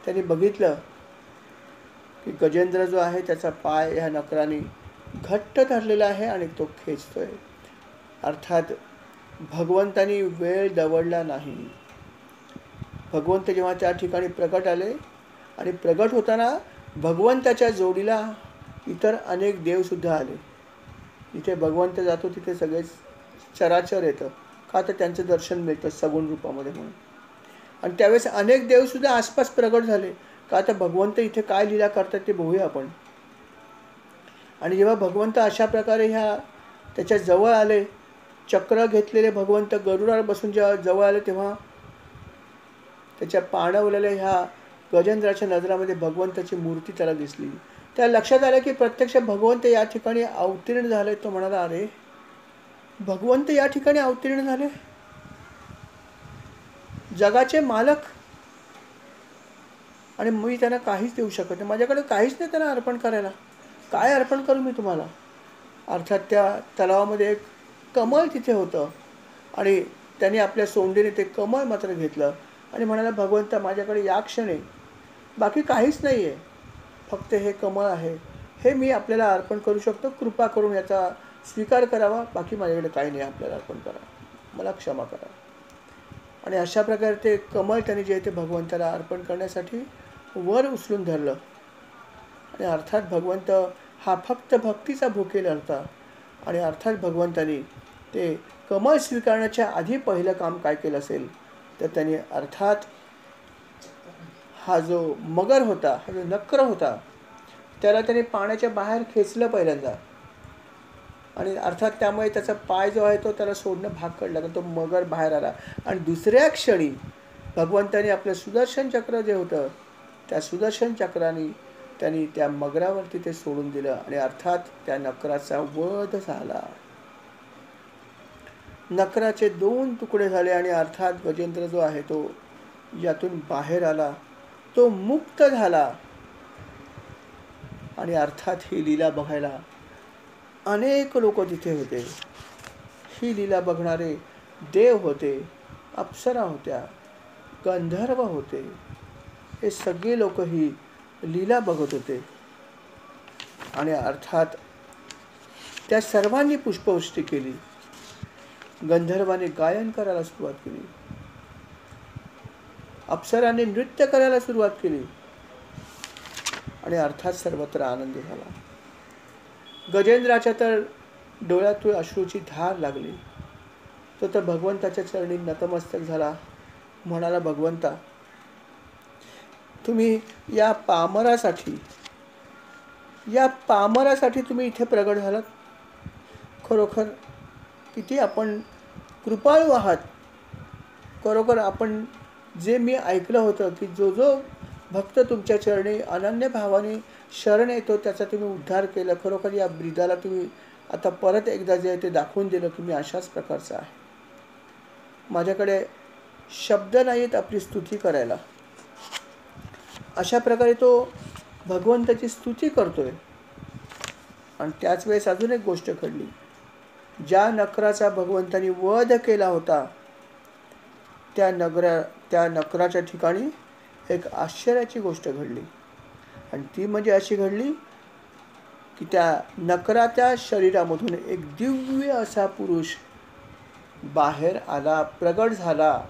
त्यांनी बघितलं की गजेंद्र जो आहे त्याचा पाय ह्या नकराने घट्ट धरलेला आहे आणि तो खेचतोय. अर्थात भगवंतानी वेळ दवडला नाही. भगवंत जेव्हा त्या ठिकाणी प्रकट आले आणि प्रकट होताना भगवंताच्या जोडीला इतर अनेक देवसुद्धा आले. जिथे भगवंत जातो तिथे सगळेच चराचर येतं, का तर त्यांचं दर्शन मिळतं सगुण रूपामध्ये म्हणून. आणि त्यावेळेस अनेक देवसुद्धा आसपास प्रकट झाले, का तर भगवंत इथे काय लीला करतात ते बघूया आपण. आणि जेव्हा भगवंत अशा प्रकारे ह्या त्याच्या जवळ आले, चक्र घेतलेले भगवंत गरुडावर बसून जेव्हा जवळ आले तेव्हा त्याच्या पाणवलेल्या ह्या गजेंद्राच्या नजरामध्ये भगवंताची मूर्ती त्याला दिसली. त्या लक्षात आलं की प्रत्यक्ष भगवंत या ठिकाणी अवतीर्ण झाले. तो म्हणाला अरे भगवंत या ठिकाणी अवतीर्ण झाले, जगाचे मालक, आणि मी त्यांना काहीच देऊ शकत नाही. माझ्याकडे काहीच नाही त्यांना अर्पण करायला. काय अर्पण करू मी तुम्हाला. अर्थात त्या तलावामध्ये एक कमळ तिथे होतं आणि त्यांनी आपल्या सोंडीने ते कमळ मात्र घेतलं आणि म्हणाला भगवंता माझ्याकडे या क्षणी बाकी काहीच नाही आहे, फक्त हे कमळ आहे, हे मी आपल्याला अर्पण करू शकतो, कृपा करून याचा स्वीकार करावा, बाकी माझ्याकडे काही नाही, आपल्याला अर्पण करा, मला क्षमा करा. आणि अशा प्रकारे ते कमळ त्यांनी जे ते भगवंताला अर्पण करण्यासाठी वर उचलून धरलं. आणि अर्थात भगवंत हा फक्त भक्तीचा भुकेल होता. आणि अर्थात भगवंतानी ते कमळ स्वीकारण्याच्या आधी पहिलं काम काय केलं असेल तर त्यांनी अर्थात हा जो मगर होता, हा जो नक्र होता, त्याला त्याने पाण्याच्या बाहेर खेचलं पहिल्यांदा. आणि अर्थात त्यामुळे त्याचा पाय जो आहे तो त्याला सोडणं भाग पडला, तर तो मगर बाहेर आला. आणि दुसऱ्या क्षणी भगवंतानी आपलं सुदर्शन चक्र जे होतं त्या सुदर्शन चक्राने त्यांनी त्या मगरावरती ते सोडून दिलं. आणि अर्थात त्या नकराचा वध झाला. नकराचे 2 तुकडे झाले आणि अर्थात गजेंद्र जो आहे तो यातून बाहेर आला, तो मुक्त झाला. आणि अर्थात ही लीला बघायला अनेक लोक तिथे होते. ही लीला बघणारे देव होते, अप्सरा होत्या, गंधर्व होते. हे सगळे लोक ही लीला बघत होते. आणि अर्थात त्या सर्वांनी पुष्पवृष्टी केली. गंधर्वाने गायन करायला सुरुवात केली, अप्सराने नृत्य करायला सुरुवात केली. आणि अर्थात सर्वत्र आनंद झाला. गजेंद्राच्या तर डोळ्यातून अश्रूची धार लागली. तो तर भगवंताच्या चरणी नतमस्तक झाला. म्हणाला भगवंता तुम्ही या पामरासाठी या पामरासाठी तुम्ही इथे प्रगट झालात. खरोखर किती आपण कृपाळू आहात. खरोखर आपण जे मी ऐकलं होतं की जो जो भक्त तुमच्या चरणी अनन्य भावाने शरण येतो त्याचा तुम्ही उद्धार केला. खरोखर या ब्रीदाला तुम्ही आता परत एकदा जे आहे ते दाखवून दिलं की मी अशाच प्रकारचा आहे. माझ्याकडे शब्द नाहीत आपली स्तुती करायला. अशा प्रकारे तो भगवंताची स्तुती करतोय. आणि त्याच वेळेस अजून एक गोष्ट घडली. ज्या नकराचा भगवंतानी वध केला होता त्या नकराच्या ठिकाणी एक आश्चर्याची गोष्ट घडली. आणि ती म्हणजे अशी घडली की त्या नकराच्या शरीरामधून एक दिव्य असा पुरुष बाहेर आला, प्रगट झाला.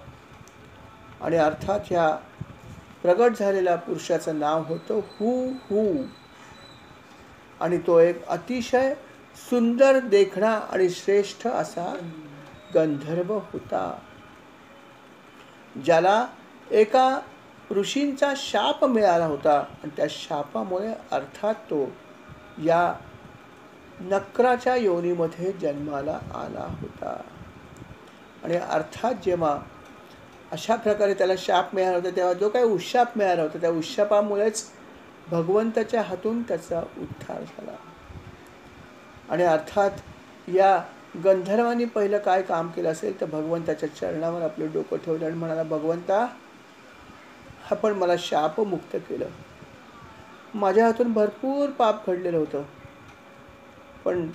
आणि अर्थात ह्या प्रगट झालेल्या पुरुषाचं नाव होतं हू. आणि तो एक अतिशय सुंदर देखणा आणि श्रेष्ठ असा गंधर्व होता, ज्याला एका ऋषींचा शाप मिळाला होता. आणि त्या शापामुळे अर्थात तो या नकराच्या योनीमध्ये जन्माला आला होता. आणि अर्थात जेव्हा अशा प्रकारे त्याला शाप मिळाला होता तेव्हा जो काही उशाप मिळाला होता त्या उशापामुळेच भगवंताच्या हातून त्याचा उद्धार झाला. आणि अर्थात या गंधर्वांनी पहिलं काय काम केलं असेल तर भगवंताच्या चरणावर आपलं डोकं ठेवलं आणि म्हणाला, भगवंता आपण मला शापमुक्त केलं. माझ्या हातून भरपूर पाप घडलेलं होतं, पण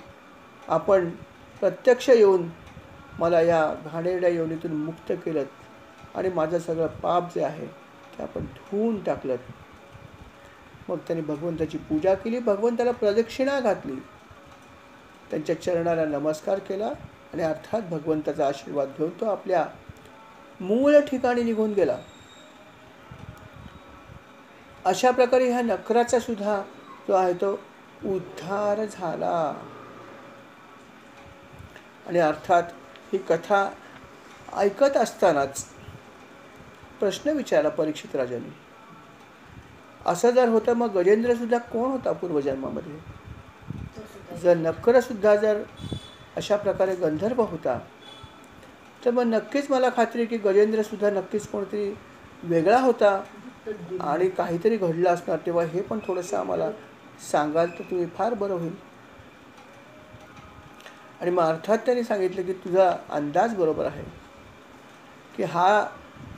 आपण प्रत्यक्ष येऊन मला या घाणेरड्या योनीतून मुक्त केलं आणि माझं सगळं पाप जे आहे ते आपण धुवून टाकलं. मग त्यांनी भगवंताची पूजा केली, भगवंताला प्रदक्षिणा घातली, त्यांच्या चरणाला नमस्कार केला आणि अर्थात भगवंताचा आशीर्वाद घेऊन तो आपल्या मूळ ठिकाणी निघून गेला. अशा प्रकारे ह्या नकराचा सुद्धा जो आहे तो उद्धार झाला. आणि अर्थात ही कथा ऐकत असतानाच प्रश्न विचारला परीक्षित राजांनी, असं जर होतं मग गजेंद्र सुद्धा कोण होता पूर्वजन्मामध्ये? जर नकर सुद्धा जर अशा प्रकारे गंधर्व होता तर मग नक्कीच मला खात्री की गजेंद्र सुद्धा नक्कीच कोणतरी वेगळा होता आणि काहीतरी घडलं असणार. तेव्हा हे पण थोडंसं आम्हाला सांगाल तर तुम्ही फार बरं होईल. आणि मग अर्थात त्यांनी सांगितलं की तुझा अंदाज बरोबर आहे की हा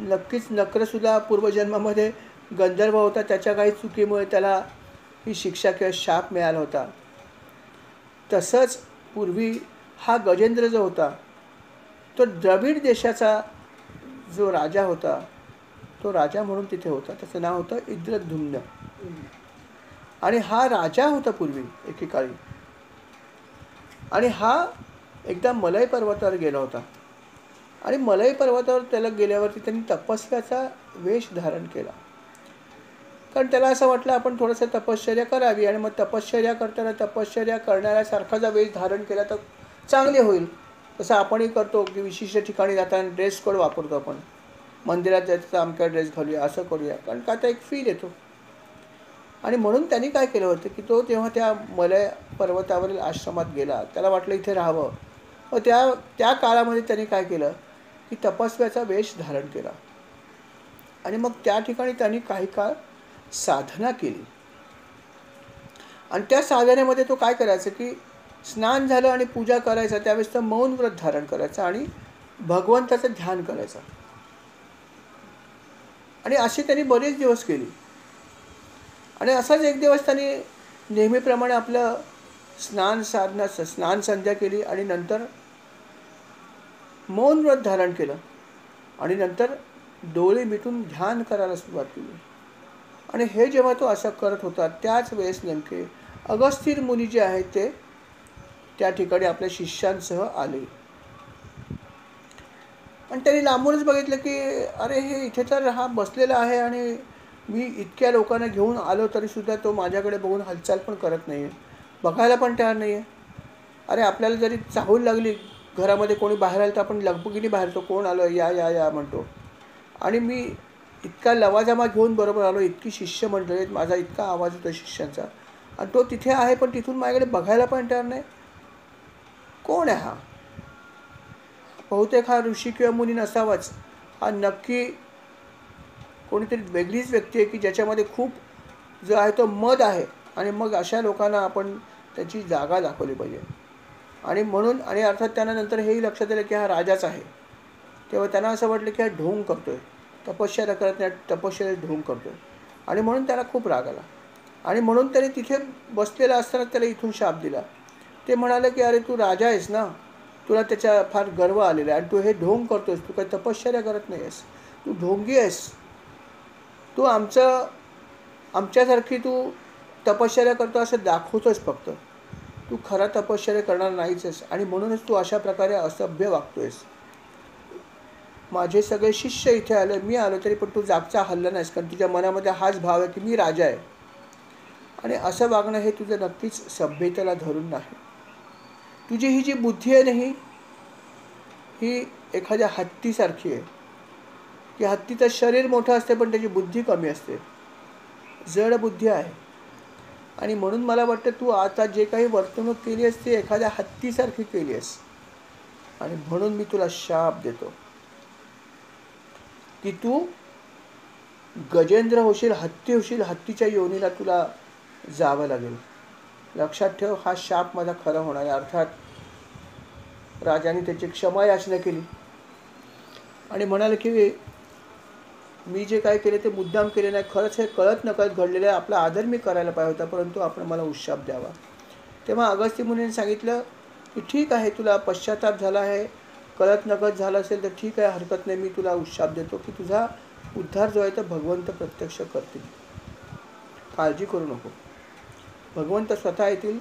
नक्कीच नक्रसुद्धा पूर्वजन्मामध्ये गंधर्व होता. त्याच्या काही चुकीमुळे त्याला ही शिक्षा किंवा शाप मिळाला होता. तसंच पूर्वी हा गजेंद्र जो होता तो द्रविड देशाचा जो राजा होता तो राजा म्हणून तिथे होता. त्याचं नाव होतं इंद्रद्युम्न. आणि हा राजा होता पूर्वी एकेकाळी. आणि हा एकदा मलय पर्वतावर गेला होता. आणि मलय पर्वतावर त्याला गेल्यावरती त्यांनी तपस्याचा वेश धारण केला. कारण त्याला असं वाटलं आपण थोडंसं तपश्चर्या करावी आणि मग तपश्चर्या करताना तपश्चर्या करणाऱ्यासारखा जर वेश धारण केला तर चांगले होईल. तसं आपणही करतो की विशिष्ट ठिकाणी जाताना ड्रेस कोड वापरतो. आपण मंदिरात जायचं तर आमचा ड्रेस घालूया असं करूया, कारण का आता एक फील येतो. आणि म्हणून त्यांनी काय केलं होतं की तो तेव्हा त्या मलय पर्वतावरील आश्रमात गेला. त्याला वाटलं इथे राहावं. व त्या काळामध्ये त्यांनी काय केलं की तपस्व्याचा वेश धारण केला. आणि मग त्या ठिकाणी त्यांनी काही काळ साधना केली. आणि त्या साधनेमध्ये तो काय करायचा की स्नान झालं आणि पूजा करायचा त्यावेळेस तो मौन व्रत धारण करायचा आणि भगवंताचं ध्यान करायचं. आणि असे त्यांनी बरेच दिवस केले. आणि असाच एक दिवस त्यांनी नेहमीप्रमाणे आपलं स्नान संध्या केली आणि नंतर मौन व्रत धारण केलं आणि नंतर डोळे मिटून ध्यान करायला सुरुवात केली. आणि हे जेव्हा तो असं करत होता त्याच वेळेस नेमके अगस्त्य मुनी जे आहेत ते त्या ठिकाणी आपल्या शिष्यांसह आले. आणि त्यांनी लांबूनच बघितलं की अरे हे इथे तर हा बसलेला आहे आणि मी इतक्या लोकांना घेऊन आलो तरीसुद्धा तो माझ्याकडे बघून हालचाल पण करत नाही आहे, बघायला पण तयार नाही आहे. अरे आपल्याला जरी चाहूल लागली घरामध्ये कोणी बाहेर आलं तर आपण लगबगीने बाहेर तो कोण आलं या या या म्हणतो. आणि मी इतका लवाजमा घेऊन बरोबर आलो, इतकी शिष्य मंडळी आहेत, माझा इतका आवाज होता शिष्यांचा, आणि तो तिथे आहे पण तिथून माझ्याकडे बघायला पण तयार नाही. कोण आहे हा? बहुतेक हा ऋषी किंवा मुनी नसावाच. हा नक्की कोणीतरी वेगळीच व्यक्ती आहे की ज्याच्यामध्ये खूप जो आहे तो मद आहे. आणि मग अशा लोकांना आपण त्याची जागा दाखवली पाहिजे. आणि म्हणून आणि अर्थात त्यांना नंतर हेही लक्षात आलं की हा राजाच आहे. तेव्हा त्यांना असं वाटलं की हा ढोंग करतोय, तपश्चर्या करत नाही, तपश्चर्या ढोंग करतोय. आणि म्हणून त्याला खूप राग आला. आणि म्हणून त्याने तिथे बसलेला असताना त्याला इथून शाप दिला. ते म्हणाले की अरे तू राजा आहेस ना, तुला त्याचा फार गर्व आलेला आहे आणि तू हे ढोंग करतोयस, तू काही तपश्चर्या करत नाही आहेस, तू ढोंगी आहेस, तू आमच्यासारखी तू तपश्चर्या करतो असं दाखवतोस फक्त, तू खरा तपश्चर्या करणार नाहीच आहेस आणि म्हणूनच तू अशा प्रकारे असभ्य वागतोयस. माझे सगळे शिष्य इथे आले, मी आलो तरी पण तू जागचा हल्ला नाहीस, कारण तुझ्या मनामध्ये हाच भाव आहे की मी राजा आहे. आणि असं वागणं हे तुझं नक्कीच सभ्यतेला धरून नाही. तुझी ही जी बुद्धी आहे ना, ही एखाद्या हत्तीसारखी आहे की हत्तीचं शरीर मोठं असते पण त्याची बुद्धी कमी असते, जड बुद्धी आहे. आणि म्हणून मला वाटतं तू आता जे काही वर्तणूक केली आहेस ती एखाद्या हत्तीसारखी केली आहेस. आणि म्हणून मी तुला शाप देतो की तू गजेंद्र होशील, हत्ती होशील, हत्तीच्या योनीला तुला जावं लागेल. लक्षात ठेव, हा शाप माझा खरा होणार आहे. अर्थात राजाने त्याची क्षमा याचना केली आणि म्हणाले की मी जे काय केले ते मुद्दाम केले नाही, खरंच हे कळत नकळत घडलेलं आहे, आपला आदर मी करायला पाहिजे होता, परंतु आपण मला उशाप द्यावा. तेव्हा अगस्त्य मुनीने सांगितलं की ठीक आहे, तुला पश्चाताप झाला आहे, कळत नकळत झालं असेल तर ठीक आहे, हरकत नाही, मी तुला उशाप देतो की तुझा उद्धार जो आहे तो भगवंत प्रत्यक्ष करतील, काळजी करू नको. भगवंत स्वतः येतील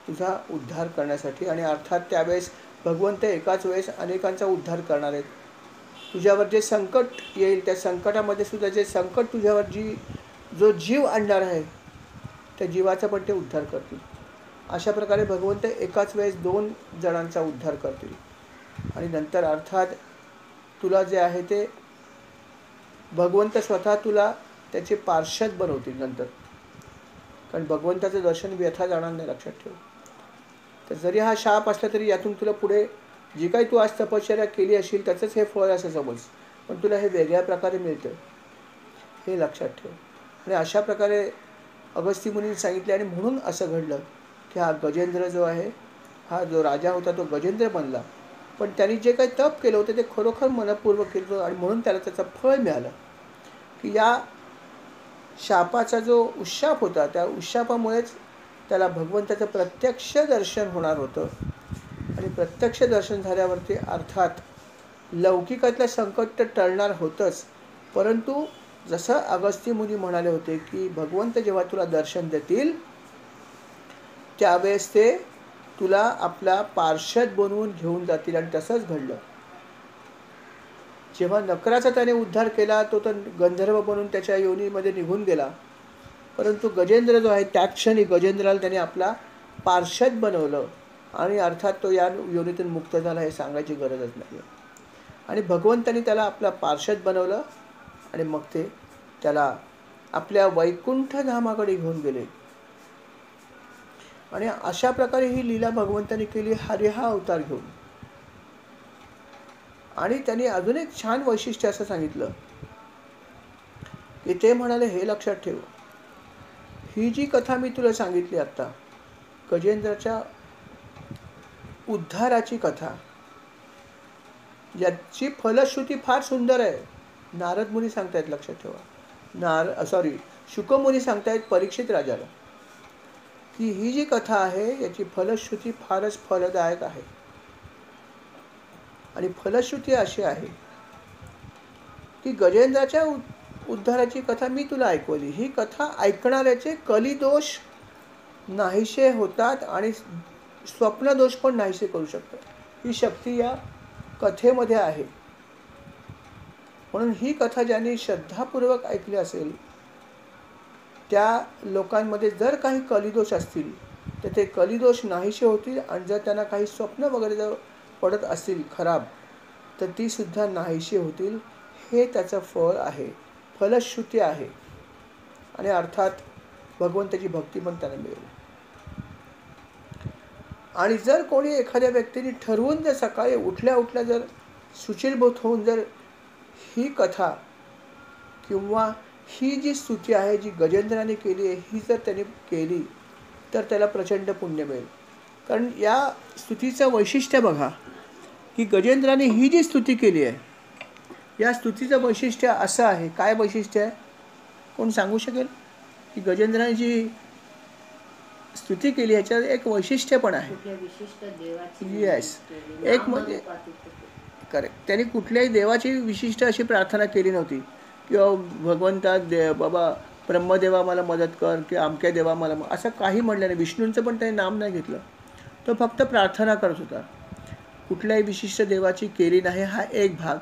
तुझा उद्धार करण्यासाठी. आणि अर्थात त्यावेळेस भगवंत एकाच वेळेस अनेकांचा उद्धार करणार आहेत. तुझ्यावर जे संकट येईल त्या संकटामध्ये सुद्धा जे संकट तुझ्यावर जो जीव आणणार आहे त्या जीवाचा पण ते उद्धार करतील. अशा प्रकारे भगवंत एकाच वेळेस 2 जणांचा उद्धार करतील. आणि नंतर अर्थात तुला जे आहे ते भगवंत स्वतः तुला त्याचे पार्षद बनवतील नंतर, कारण भगवंताचं दर्शन व्यथा जाणार नाही, लक्षात ठेव. तर जरी हा शाप असला तरी यातून तुला पुढे जी काही तू आज तपश्चर्या केली असेल त्याचंच हे फळ असं समज, पण तुला हे वेगळ्या प्रकारे मिळतं, हे लक्षात ठेव. आणि अशा प्रकारे अगस्त्य मुनींनी सांगितले. आणि म्हणून असं घडलं की हा गजेंद्र जो आहे, हा जो राजा होता तो गजेंद्र बनला, पण त्यांनी जे काही तप केलं होतं ते खरोखर मनपूर्वक केलं आणि म्हणून त्याला त्याचं फळ मिळालं की या शापाचा जो उशाप होता त्या उशापामुळेच त्याला भगवंताचं प्रत्यक्ष दर्शन होणार होतं. आणि प्रत्यक्ष दर्शन झाल्यावरती अर्थात लौकिकातलं संकट तर टळणार होतंच, परंतु जसं अगस्त्य मुनी म्हणाले होते की भगवंत जेव्हा तुला दर्शन देतील त्यावेळेस ते तुला आपला पार्षद बनवून घेऊन जातील. आणि तसंच घडलं. जेव्हा नकराचा त्याने उद्धार केला तो तर गंधर्व बनून त्याच्या योनीमध्ये निघून गेला, परंतु गजेंद्र जो आहे त्या क्षणी गजेंद्राला त्याने आपला पार्षद बनवलं. आणि अर्थात तो या योनीतून मुक्त झाला हे सांगायची गरजच नाही. आणि भगवंतानी त्याला आपला पार्षद बनवलं आणि मग ते त्याला आपल्या वैकुंठ धामाकडे घेऊन गेले. आणि अशा प्रकारे ही लीला भगवंतानी केली हरिहा अवतार घेऊन. आणि त्यांनी अजून एक छान वैशिष्ट्य असं सांगितलं की ते म्हणाले, हे लक्षात ठेव, ही जी कथा मी तुला सांगितली आता गजेंद्राच्या उद्धाराची कथा, याची फलश्रुती फार सुंदर आहे. नारद मुनी सांगतायत, लक्षात ठेवा, शुकमुनी सांगतायत परीक्षित राजाला की ही जी कथा आहे याची फलश्रुती फारच फलदायक आहे. आणि फलश्रुती अशी आहे की गजेंद्राच्या उद्धाराची कथा मी तुला ऐकवली. ही कथा ऐकणाऱ्याचे कलिदोष नाहीसे होतात आणि स्वप्नदोष पण नाहीसे करू शकतात. ही शक्ती या कथेमध्ये आहे. म्हणून ही कथा ज्यांनी श्रद्धापूर्वक ऐकली असेल त्या लोकांमध्ये जर काही कलिदोष असतील तर ते कलिदोष नाहीसे होतील. आणि जर त्यांना काही स्वप्न वगैरे जर पडत असतील खराब तर ती सुद्धा नाहीशी होतील. हे त्याचं फळ आहे, फलश्रुती आहे. आणि अर्थात भगवंताची भक्ती पण त्याला मिळेल. आणि जर कोणी एखाद्या व्यक्तीने ठरवून जर सकाळी उठल्या उठल्या जर सुचिलभूत होऊन जर ही कथा किंवा ही जी स्तुती आहे जी गजेंद्राने केली आहे ही जर त्याने केली तर त्याला प्रचंड पुण्य मिळेल. कारण या स्तुतीचं वैशिष्ट्य बघा की गजेंद्राने ही जी स्तुती केली आहे या स्तुतीचं वैशिष्ट्य असं आहे. काय वैशिष्ट्य आहे कोण सांगू शकेल? की गजेंद्राने जी स्तुती केली ह्याच्यात एक वैशिष्ट्य पण आहे. येस, एक म्हणजे करेक्ट, त्यांनी कुठल्याही देवाची विशिष्ट अशी प्रार्थना केली नव्हती किंवा भगवंता बाबा ब्रह्मदेवा मला मदत कर किंवा अमक्या देवा मला असं काही म्हणलं नाही. विष्णूंचं पण त्याने नाम नाही घेतलं. तो फक्त प्रार्थना करत होता. कुठल्याही विशिष्ट देवाची केली नाही हा एक भाग.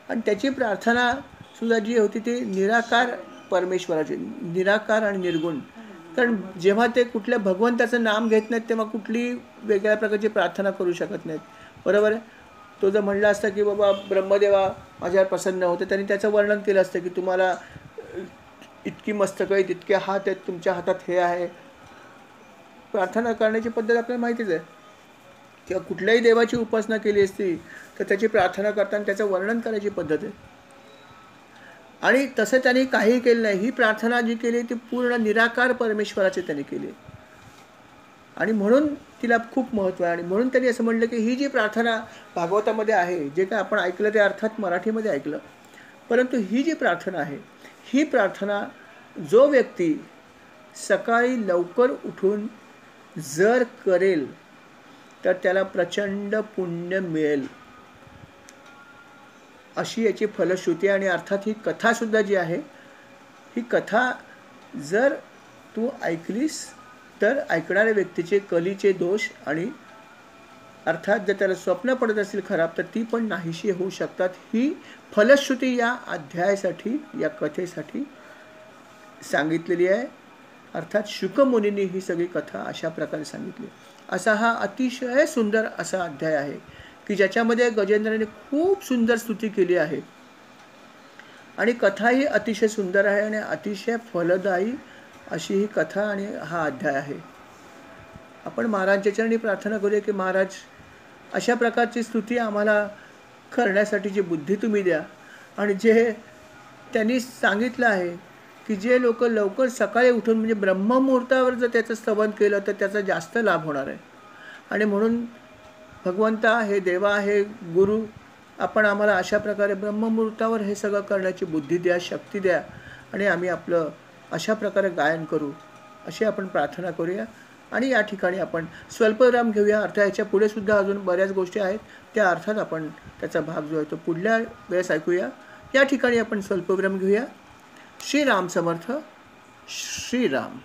आणि त्याची प्रार्थना सुद्धा जी होती ती निराकार परमेश्वराची, निराकार आणि निर्गुण. कारण जेव्हा ते कुठल्या भगवंताचं नाम घेत नाहीत तेव्हा कुठली वेगळ्या प्रकारची प्रार्थना करू शकत नाहीत. बरोबर आहे. तो जर म्हणला असता की बाबा ब्रह्मदेवा माझ्यावर प्रसन्न होते त्यांनी त्याचं वर्णन केलं असतं की तुम्हाला इतकी मस्तकं आहेत, इतके हात आहेत, तुमच्या हातात हे आहे. प्रार्थना करण्याची पद्धत आपल्याला माहितीच आहे. किंवा कुठल्याही देवाची उपासना केली असती तर त्याची प्रार्थना करताना त्याचं वर्णन करायची पद्धत आहे. आणि तसं त्यांनी काही केलं नाही. ही प्रार्थना जी केली ती पूर्ण निराकार परमेश्वराची त्यांनी केली आणि म्हणून तिला खूप महत्त्व आहे. आणि म्हणून त्यांनी असं म्हणलं की ही जी प्रार्थना भागवतामध्ये आहे, जे काय आपण ऐकलं ते अर्थात मराठीमध्ये ऐकलं, परंतु ही जी प्रार्थना आहे ही प्रार्थना जो व्यक्ती सकाळी लवकर उठून जर करेल तर त्याला प्रचंड पुण्य मिळेल अशी याची फलश्रुती. आणि अर्थात ही कथासुद्धा जी आहे ही कथा जर तू ऐकलीस तर ऐकणाऱ्या व्यक्तीचे कलीचे दोष आणि अर्थात जर त्याला स्वप्न पडत असेल खराब तर ती पण नाहीशी होऊ शकतात. ही फलश्रुती या अध्यायासाठी या कथेसाठी सांगितलेली आहे. अर्थात शुकमुनींनी ही सगळी कथा अशा प्रकारे सांगितली. असा हा अतिशय सुंदर असा अध्याय आहे की ज्याच्यामध्ये गजेंद्राने खूप सुंदर स्तुती केली आहे आणि कथाही अतिशय सुंदर आहे आणि अतिशय फलदायी अशी ही कथा आणि हा अध्याय आहे. आपण महाराजांच्या चरणी प्रार्थना करूया की महाराज अशा प्रकारची स्तुती आम्हाला करण्यासाठीची बुद्धी तुम्ही द्या. आणि जे त्यांनी सांगितलं आहे की जे लोक लवकर सकाळी उठून म्हणजे ब्रह्ममुहूर्तावर जर त्याचं स्तवन केलं तर त्याचा जास्त लाभ होणार आहे. आणि म्हणून भगवंता हे देवा हे गुरु आपण आम्हाला अशा प्रकारे ब्रह्ममुहूर्तावर हे सगळं करण्याची बुद्धी द्या, शक्ती द्या आणि आम्ही आपलं अशा प्रकारे गायन करू अशी आपण प्रार्थना करूया. आणि या ठिकाणी आपण स्वल्पविराम घेऊया. अर्थात याच्या पुढे सुद्धा अजून बऱ्याच गोष्टी आहेत त्या अर्थात आपण त्याचा भाग जो आहे तो पुढल्या वेळेस ऐकूया. या ठिकाणी आपण स्वल्पविराम घेऊया. श्रीराम समर्थ. श्रीराम.